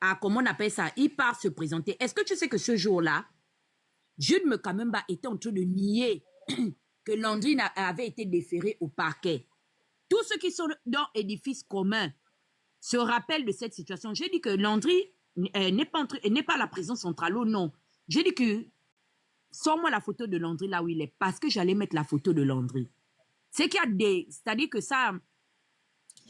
[SPEAKER 6] à, comment on appelle ça, il part se présenter. Est-ce que tu sais que ce jour-là, Jude Mekamemba était en train de nier que Landry avait été déféré au parquet. Tous ceux qui sont dans l'édifice commun se rappelle de cette situation. J'ai dit que Landry n'est pas à la prison centrale ou non. J'ai dit que sors-moi la photo de Landry là où il est parce que j'allais mettre la photo de Landry. C'est-à-dire que ça,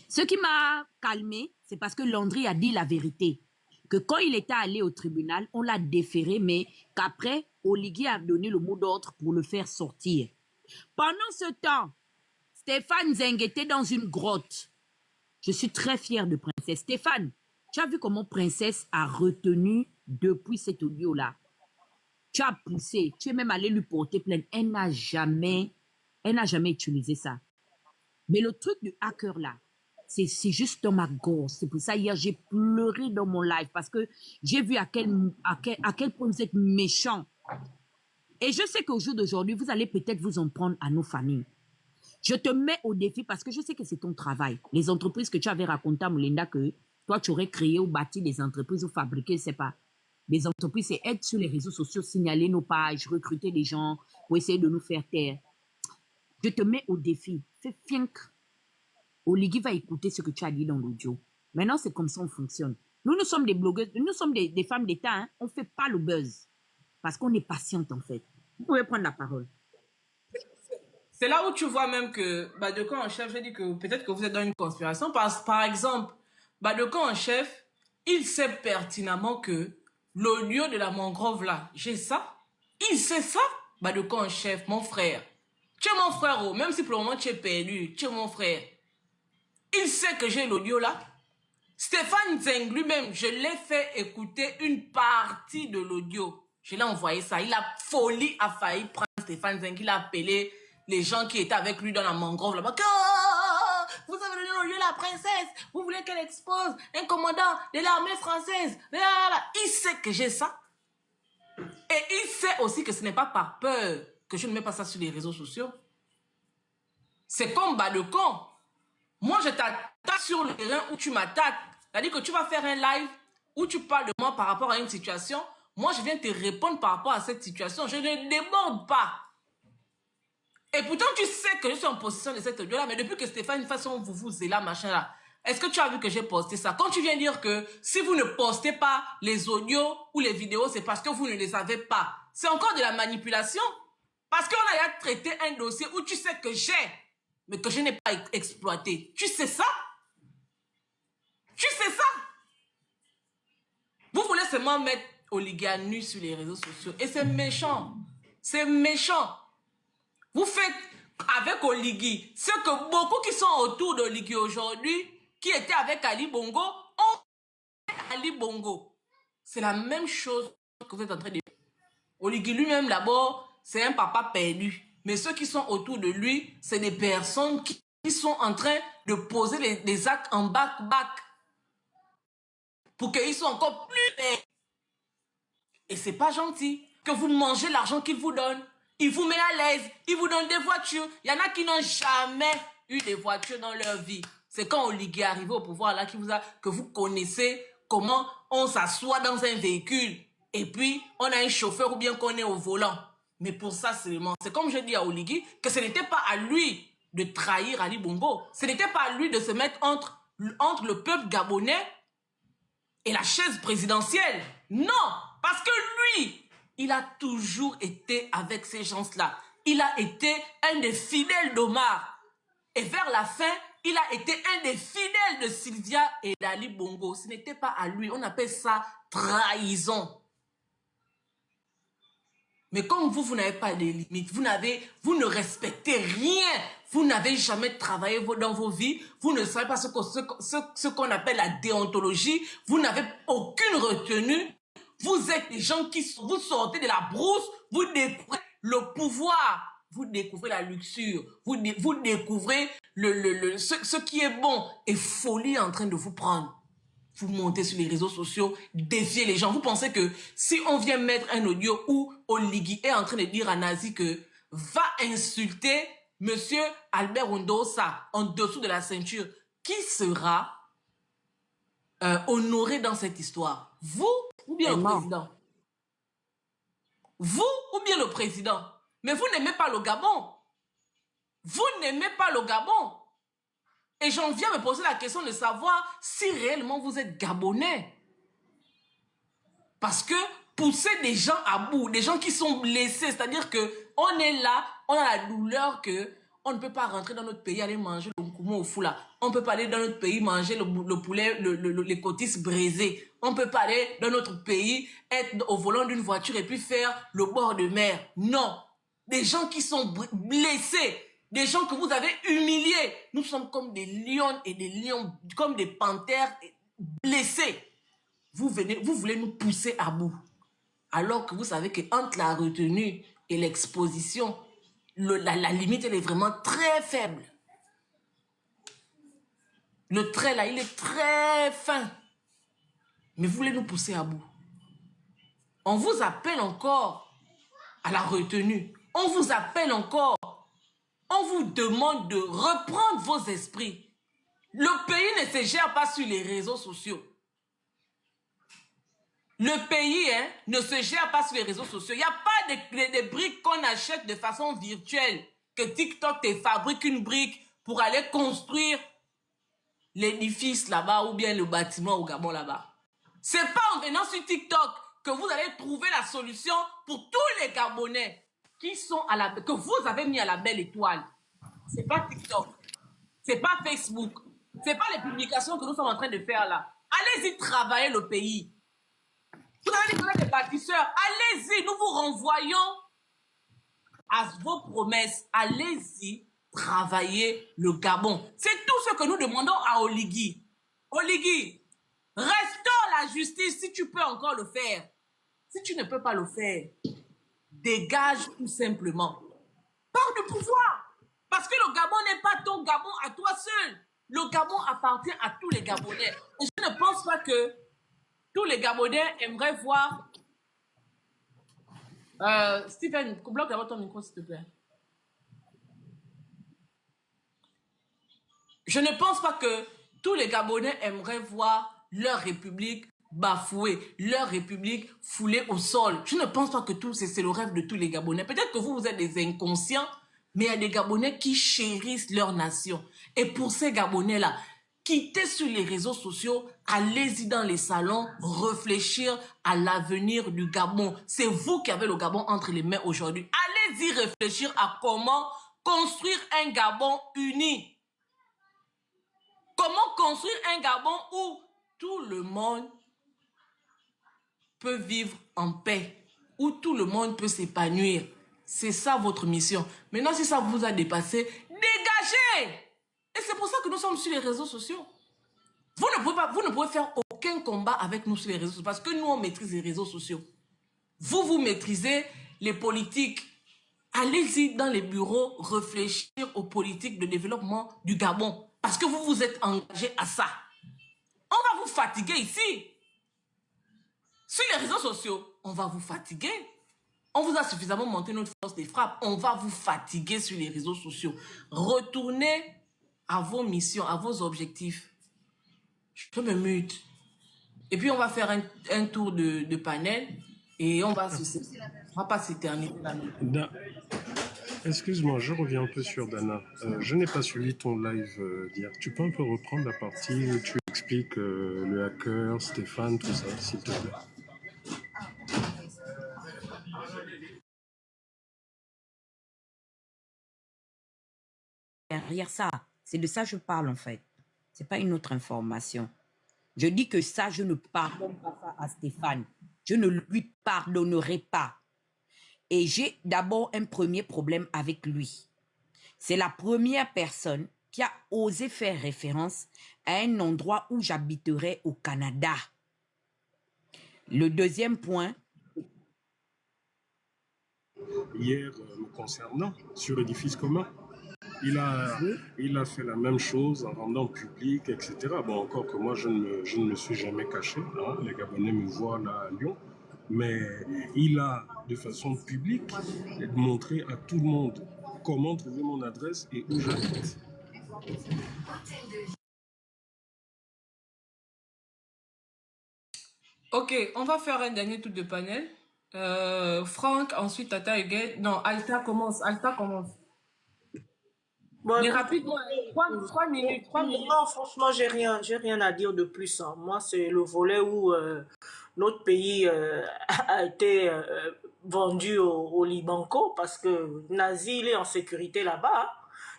[SPEAKER 6] ce qui m'a calmé, c'est parce que Landry a dit la vérité. Que quand il était allé au tribunal, on l'a déféré, mais qu'après, Oligui a donné le mot d'ordre pour le faire sortir. Pendant ce temps, Stéphane Zeng était dans une grotte. Je suis très fière de Princesse. Stéphane, tu as vu comment Princesse a retenu depuis cet audio-là. Tu as poussé, tu es même allé lui porter plainte. Elle n'a jamais utilisé ça. Mais le truc du hacker-là, c'est juste dans ma gorge. C'est pour ça, hier, j'ai pleuré dans mon live parce que j'ai vu à quel point vous êtes méchants. Et je sais qu'au jour d'aujourd'hui, vous allez peut-être vous en prendre à nos familles. Je te mets au défi parce que je sais que c'est ton travail. Les entreprises que tu avais racontées à Moulinda, que toi, tu aurais créé ou bâti des entreprises ou fabriqué, je ne sais pas. Les entreprises, c'est être sur les réseaux sociaux, signaler nos pages, recruter des gens pour essayer de nous faire taire. Je te mets au défi. Fais fink. Oligui va écouter ce que tu as dit dans l'audio. Maintenant, c'est comme ça qu'on fonctionne. Nous sommes des blogueuses, nous sommes des femmes d'État. Hein. On ne fait pas le buzz. Parce qu'on est patiente, en fait. Vous pouvez prendre la parole.
[SPEAKER 3] C'est là où tu vois même que Badeko en chef, j'ai dit que peut-être que vous êtes dans une conspiration. Par exemple, Badeko en chef, il sait pertinemment que l'audio de la mangrove là, j'ai ça. Il sait ça, Badeko en chef, mon frère. Tu es mon frère, oh, même si pour le moment tu es perdu, tu es mon frère. Il sait que j'ai l'audio là. Stéphane Zeng lui-même, je l'ai fait écouter une partie de l'audio. Je l'ai envoyé ça. Il a failli prendre Stéphane Zeng. Il a appelé les gens qui étaient avec lui dans la mangrove là-bas. Oh, vous avez donné l'audio à la princesse. Vous voulez qu'elle expose un commandant de l'armée française. Il sait que j'ai ça. Et il sait aussi que ce n'est pas par peur que je ne mets pas ça sur les réseaux sociaux. C'est comme Badekon. Moi, je t'attaque sur le terrain où tu m'attaques. C'est-à-dire que tu vas faire un live où tu parles de moi par rapport à une situation. Moi, je viens te répondre par rapport à cette situation. Je ne déborde pas. Et pourtant, tu sais que je suis en possession de cette audio-là. Mais depuis que Stéphane fasse son là, machin là, est-ce que tu as vu que j'ai posté ça? Quand tu viens dire que si vous ne postez pas les audios ou les vidéos, c'est parce que vous ne les avez pas. C'est encore de la manipulation. Parce qu'on a traité un dossier où tu sais que j'ai, mais que je n'ai pas exploité. Tu sais ça? Tu sais ça? Vous voulez seulement mettre Oligui à nu sur les réseaux sociaux. Et c'est méchant. C'est méchant. Vous faites avec Oligui ce que beaucoup qui sont autour d'Oligui aujourd'hui, qui étaient avec Ali Bongo, ont Ali Bongo. C'est la même chose que vous êtes en train de dire. Oligui lui-même, d'abord, c'est un papa perdu. Mais ceux qui sont autour de lui, c'est des personnes qui sont en train de poser des actes en back-back pour qu'ils soient encore plus... Et c'est pas gentil que vous mangez l'argent qu'il vous donne. Il vous met à l'aise, il vous donne des voitures. Il y en a qui n'ont jamais eu des voitures dans leur vie. C'est quand Oligui est arrivé au pouvoir là que vous connaissez comment on s'assoit dans un véhicule et puis on a un chauffeur ou bien qu'on est au volant. Mais pour ça seulement, c'est comme je dis à Oligui que ce n'était pas à lui de trahir Ali Bongo. Ce n'était pas à lui de se mettre entre le peuple gabonais et la chaise présidentielle. Non, parce que lui, il a toujours été avec ces gens-là. Il a été un des fidèles d'Omar. Et vers la fin, il a été un des fidèles de Sylvia et d'Ali Bongo. Ce n'était pas à lui. On appelle ça trahison. Mais comme vous n'avez pas de limites, vous ne respectez rien. Vous n'avez jamais travaillé dans vos vies. Vous ne savez pas ce qu'on appelle la déontologie. Vous n'avez aucune retenue. Vous êtes des gens vous sortez de la brousse. Vous découvrez le pouvoir. Vous découvrez la luxure. Vous découvrez ce qui est bon. Et folie en train de vous prendre. Vous montez sur les réseaux sociaux, défiez les gens. Vous pensez que si on vient mettre un audio où Oligui est en train de dire à Nazi que va insulter Monsieur Albert Ondosa en dessous de la ceinture, qui sera honoré dans cette histoire? Vous ou bien le président? Vous ou bien le président? Mais vous n'aimez pas le Gabon. Vous n'aimez pas le Gabon. Et j'en viens me poser la question de savoir si réellement vous êtes Gabonais. Parce que pousser des gens à bout, des gens qui sont blessés, c'est-à-dire qu'on est là, on a la douleur qu'on ne peut pas rentrer dans notre pays, aller manger le nkumo au foula. On ne peut pas aller dans notre pays manger le poulet, les cotis brisés. On ne peut pas aller dans notre pays, être au volant d'une voiture et puis faire le bord de mer. Non. Des gens qui sont blessés. Des gens que vous avez humiliés. Nous sommes comme des lions et des lions, comme des panthères blessés. Vous voulez nous pousser à bout. Alors que vous savez qu'entre la retenue et l'exposition, la limite, elle est vraiment très faible. Le trait là, il est très fin. Mais vous voulez nous pousser à bout. On vous appelle encore à la retenue. On vous appelle encore. On vous demande de reprendre vos esprits. Le pays ne se gère pas sur les réseaux sociaux. Le pays ne se gère pas sur les réseaux sociaux. Il n'y a pas des briques qu'on achète de façon virtuelle. Que TikTok te fabrique une brique pour aller construire l'édifice là-bas ou bien le bâtiment au Gabon là-bas. C'est pas en venant sur TikTok que vous allez trouver la solution pour tous les Gabonais qui sont que vous avez mis à la belle étoile. C'est pas TikTok, c'est pas Facebook, c'est pas les publications que nous sommes en train de faire là. Allez-y travailler le pays. Vous avez des bâtisseurs, allez-y, nous vous renvoyons à vos promesses. Allez-y travailler le Gabon. C'est tout ce que nous demandons à Oligui. Oligui, restaure la justice si tu peux encore le faire. Si tu ne peux pas le faire, dégage tout simplement. Pars du pouvoir. Parce que le Gabon n'est pas ton Gabon à toi seul. Le Gabon appartient à tous les Gabonais. Et je ne pense pas que tous les Gabonais aimeraient voir... Stephen, bloque d'abord ton micro, s'il te plaît. Je ne pense pas que tous les Gabonais aimeraient voir leur république bafouée, leur république foulée au sol. Je ne pense pas que c'est le rêve de tous les Gabonais. Peut-être que vous êtes des inconscients, mais il y a des Gabonais qui chérissent leur nation. Et pour ces Gabonais-là, quittez sur les réseaux sociaux, allez-y dans les salons, réfléchir à l'avenir du Gabon. C'est vous qui avez le Gabon entre les mains aujourd'hui. Allez-y réfléchir à comment construire un Gabon uni. Comment construire un Gabon où tout le monde peut vivre en paix, où tout le monde peut s'épanouir. C'est ça votre mission. Maintenant, si ça vous a dépassé, dégagez! Et c'est pour ça que nous sommes sur les réseaux sociaux. Vous ne pouvez faire aucun combat avec nous sur les réseaux sociaux parce que nous, on maîtrise les réseaux sociaux. Vous maîtrisez les politiques. Allez-y dans les bureaux réfléchir aux politiques de développement du Gabon. Parce que vous vous êtes engagé à ça. On va vous fatiguer ici. Sur les réseaux sociaux, on va vous fatiguer. On vous a suffisamment monté notre force de frappe. On va vous fatiguer sur les réseaux sociaux. Retournez à vos missions, à vos objectifs. Je me mute. Et puis, on va faire un tour de panel et on va pas s'éterniser là.
[SPEAKER 5] Excuse-moi, je reviens un peu sur Dana. Je n'ai pas suivi ton live d'hier. Tu peux un peu reprendre la partie où tu expliques le hacker, Stéphane, tout ça, s'il te plaît.
[SPEAKER 6] Derrière ça, c'est de ça que je parle en fait. C'est pas une autre information. Je dis que ça, je ne pardonne pas ça à Stéphane. Je ne lui pardonnerai pas. Et j'ai d'abord un premier problème avec lui. C'est la première personne qui a osé faire référence à un endroit où j'habiterais au Canada. Le deuxième point.
[SPEAKER 5] Hier, me concernant, sur l'édifice commun, il a fait la même chose en rendant public, etc. Bon, encore que moi, je ne me suis jamais caché. Hein. Les Gabonais me voient là à Lyon. Mais il a, de façon publique, montré à tout le monde comment trouver mon adresse et où j'habite.
[SPEAKER 3] Ok, on va faire un dernier tour de panel. Franck, ensuite Tata Huguette. Non, Alta commence.
[SPEAKER 1] Bon,
[SPEAKER 3] mais rapidement, 3 minutes.
[SPEAKER 1] Non, franchement, j'ai rien à dire de plus. Hein. Moi, c'est le volet où notre pays a été vendu au Libanco parce que Nazi, il est en sécurité là-bas. Hein.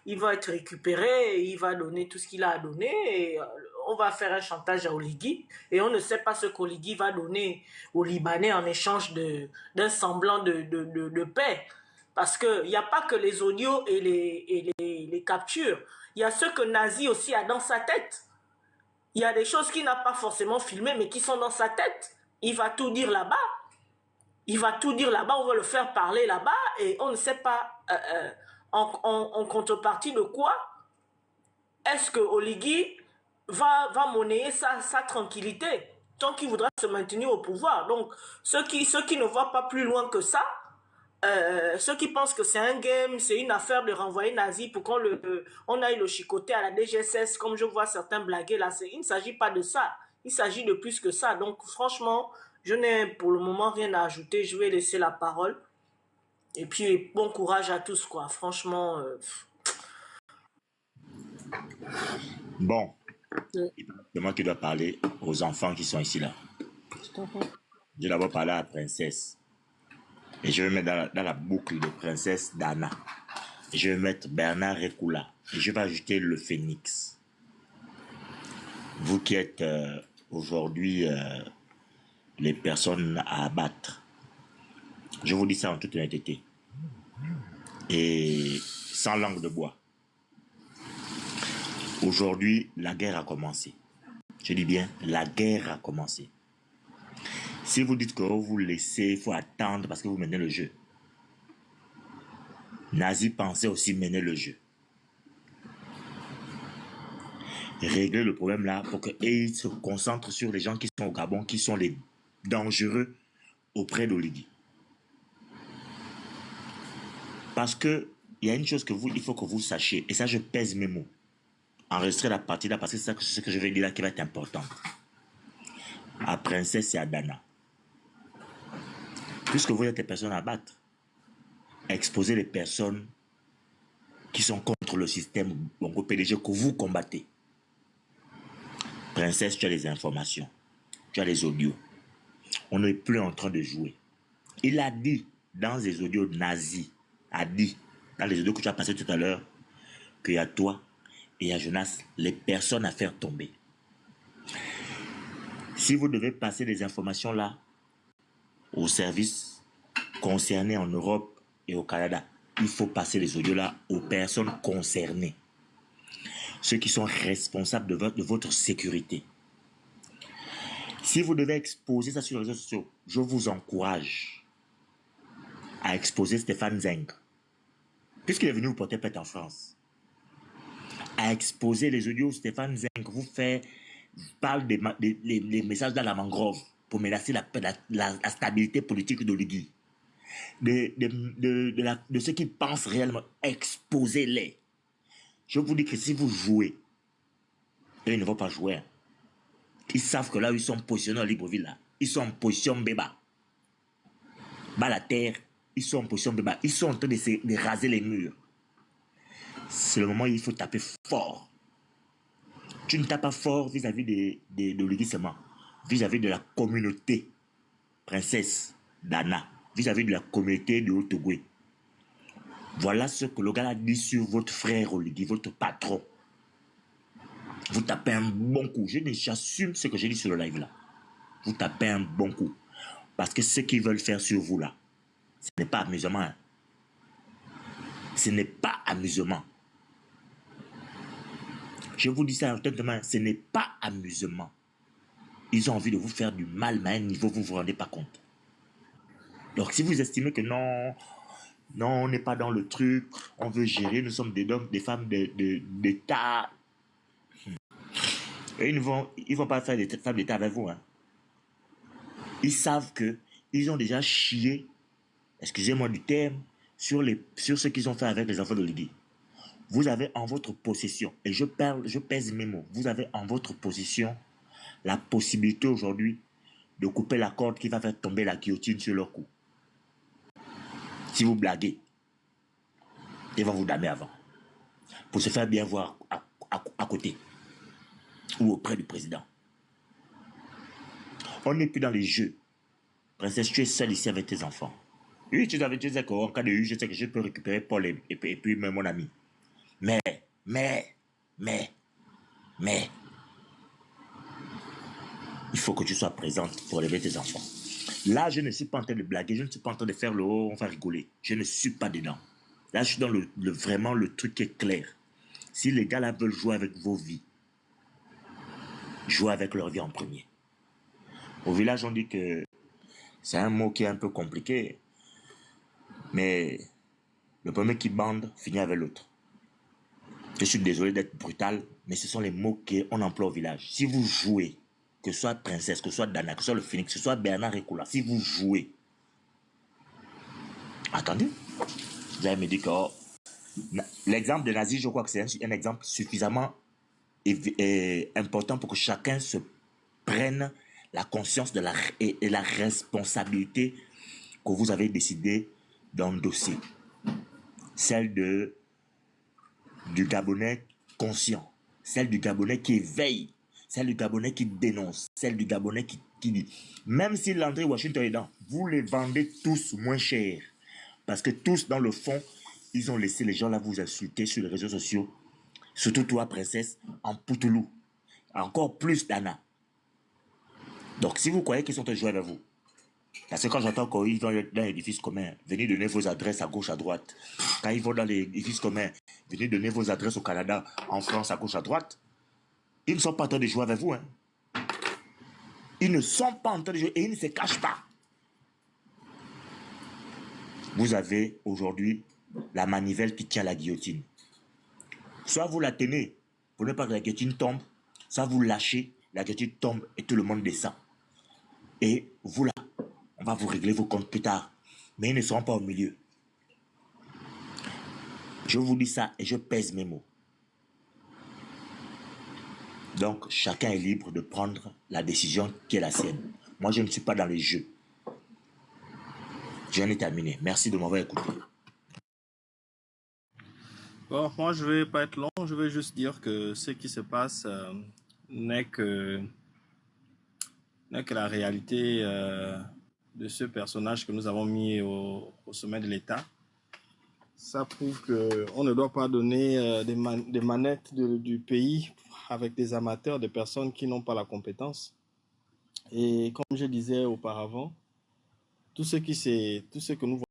[SPEAKER 1] Il va être récupéré, il va donner tout ce qu'il a à donner et on va faire un chantage à Oligui et on ne sait pas ce qu'Oligui va donner aux Libanais en échange d'un semblant de paix. Parce qu'il n'y a pas que les audios et les captures. Il y a ce que Nazi aussi a dans sa tête. Il y a des choses qu'il n'a pas forcément filmées, mais qui sont dans sa tête. Il va tout dire là-bas. On va le faire parler là-bas et on ne sait pas en contrepartie de quoi est-ce que Oligui va monnayer sa tranquillité tant qu'il voudra se maintenir au pouvoir. Donc, ceux qui ne voient pas plus loin que ça, ceux qui pensent que c'est un game, c'est une affaire de renvoyer Nazi pour qu'on aille le chicoter à la DGSS, comme je vois certains blaguer là, il ne s'agit pas de ça. Il s'agit de plus que ça. Donc, franchement, je n'ai pour le moment rien à ajouter. Je vais laisser la parole. Et puis, bon courage à tous, quoi. Franchement.
[SPEAKER 10] Bon, C'est moi qui dois parler aux enfants qui sont ici là. Je vais d'abord parler à la princesse. Et je vais mettre dans la boucle de princesse Dana. Et je vais mettre Bernard Rekula. Et je vais ajouter le phénix. Vous qui êtes aujourd'hui les personnes à abattre. Je vous dis ça en toute honnêteté. Et sans langue de bois. Aujourd'hui, la guerre a commencé. Je dis bien, la guerre a commencé. Si vous dites que vous laissez, il faut attendre parce que vous menez le jeu. Nazi pensait aussi mener le jeu. Régler le problème là pour qu'ils se concentrent sur les gens qui sont au Gabon, qui sont les dangereux auprès d'Oligui. Parce que il y a une chose que il faut que vous sachiez, et ça je pèse mes mots. Enregistrez la partie là parce que c'est ce que je vais dire là qui va être important. À Princesse et à Dana. Puisque vous êtes des personnes à battre, exposez les personnes qui sont contre le système Bongo PDG que vous combattez. Princesse, tu as les informations, tu as les audios. On n'est plus en train de jouer. Il a dit dans les audios nazis, a dit dans les audios que tu as passé tout à l'heure, qu'il y a toi et il y a Jonas, les personnes à faire tomber. Si vous devez passer des informations là aux services concernés en Europe et au Canada, il faut passer les audios là aux personnes concernées. Ceux qui sont responsables de votre sécurité. Si vous devez exposer ça sur les réseaux sociaux, je vous encourage à exposer Stéphane Zeng, puisqu'il est venu vous porter plainte en France, à exposer les audios Stéphane Zeng, vous parle des messages dans la mangrove pour menacer la stabilité politique d'Oligui. De ceux qui pensent réellement, exposez-les. Je vous dis que si vous jouez, et ils ne vont pas jouer. Ils savent que là où ils sont positionnés à Libreville, là, ils sont en position béba. Bas la terre, ils sont en position béba. Ils sont en train de raser les murs. C'est le moment où il faut taper fort. Tu ne tapes pas fort vis-à-vis de l'Oligui seulement, vis-à-vis de la communauté princesse Dana, vis-à-vis de la communauté de Haut-Togo. Voilà ce que le gars a dit sur votre frère Oligui, votre patron. Vous tapez un bon coup. J'assume ce que j'ai dit sur le live là. Vous tapez un bon coup. Parce que ce qu'ils veulent faire sur vous là, ce n'est pas amusement. Hein. Ce n'est pas amusement. Je vous dis ça honnêtement, ce n'est pas amusement. Ils ont envie de vous faire du mal, mais à un niveau, vous ne vous rendez pas compte. Donc si vous estimez que non, on n'est pas dans le truc, on veut gérer, nous sommes des hommes, des femmes d'État. Et ils ne vont pas faire des femmes d'État avec vous. Hein. Ils savent qu'ils ont déjà chié, excusez-moi du terme, sur ce qu'ils ont fait avec les enfants d'Oligui. Vous avez en votre possession, et je pèse mes mots, vous avez en votre possession la possibilité aujourd'hui de couper la corde qui va faire tomber la guillotine sur leur cou. Si vous blaguez, ils vont vous damer avant. Pour se faire bien voir à côté. Ou auprès du président. On n'est plus dans les jeux. Princesse, tu es seule ici avec tes enfants. Oui, tu sais qu'en cas de je sais que je peux récupérer Paul et puis même mon ami. Mais, il faut que tu sois présente pour élever tes enfants. Là, je ne suis pas en train de blaguer, je ne suis pas en train de faire le haut, on va rigoler. Je ne suis pas dedans. Là, je suis dans vraiment le truc qui est clair. Si les gars là veulent jouer avec vos vies, jouer avec leur vie en premier. Au village, on dit que c'est un mot qui est un peu compliqué, mais le premier qui bande finit avec l'autre. Je suis désolé d'être brutal, mais ce sont les mots qu'on emploie au village. Si vous jouez, que ce soit Princesse, que ce soit Dana, que ce soit le Phoenix, que ce soit Bernard Rekula, si vous jouez, attendez, vous allez me dire que l'exemple de Nazi, je crois que c'est un exemple suffisamment important pour que chacun se prenne la conscience et la responsabilité que vous avez décidé d'endosser. Celle du Gabonais conscient. celle du Gabonais qui éveille, celle du Gabonais qui dénonce, celle du Gabonais qui dit. Même si l'André Washington est dedans, vous les vendez tous moins cher. Parce que tous, dans le fond, ils ont laissé les gens là vous insulter sur les réseaux sociaux. Surtout toi, princesse, en Poutoulou. Encore plus d'Anna. Donc, si vous croyez qu'ils sont en jouer avec vous, parce que quand j'entends qu'ils vont dans l'édifice commun, venez donner vos adresses à gauche, à droite. Quand ils vont dans l'édifice commun, venez donner vos adresses au Canada, en France, à gauche, à droite. Ils ne sont pas en train de jouer avec vous. Hein. Ils ne sont pas en train de jouer et ils ne se cachent pas. Vous avez aujourd'hui la manivelle qui tient la guillotine. Soit vous la tenez pour ne pas que la guillotine tombe, soit vous lâchez, la guillotine tombe et tout le monde descend. Et vous là, on va vous régler vos comptes plus tard. Mais ils ne seront pas au milieu. Je vous dis ça et je pèse mes mots. Donc, chacun est libre de prendre la décision qui est la sienne. Moi, je ne suis pas dans les jeux. Je viens de terminer. Merci de m'avoir écouté.
[SPEAKER 16] Bon, moi, je ne vais pas être long. Je vais juste dire que ce qui se passe n'est que la réalité de ce personnage que nous avons mis au sommet de l'État. Ça prouve qu'on ne doit pas donner des manettes du pays avec des amateurs, des personnes qui n'ont pas la compétence. Et comme je disais auparavant, tout ce que nous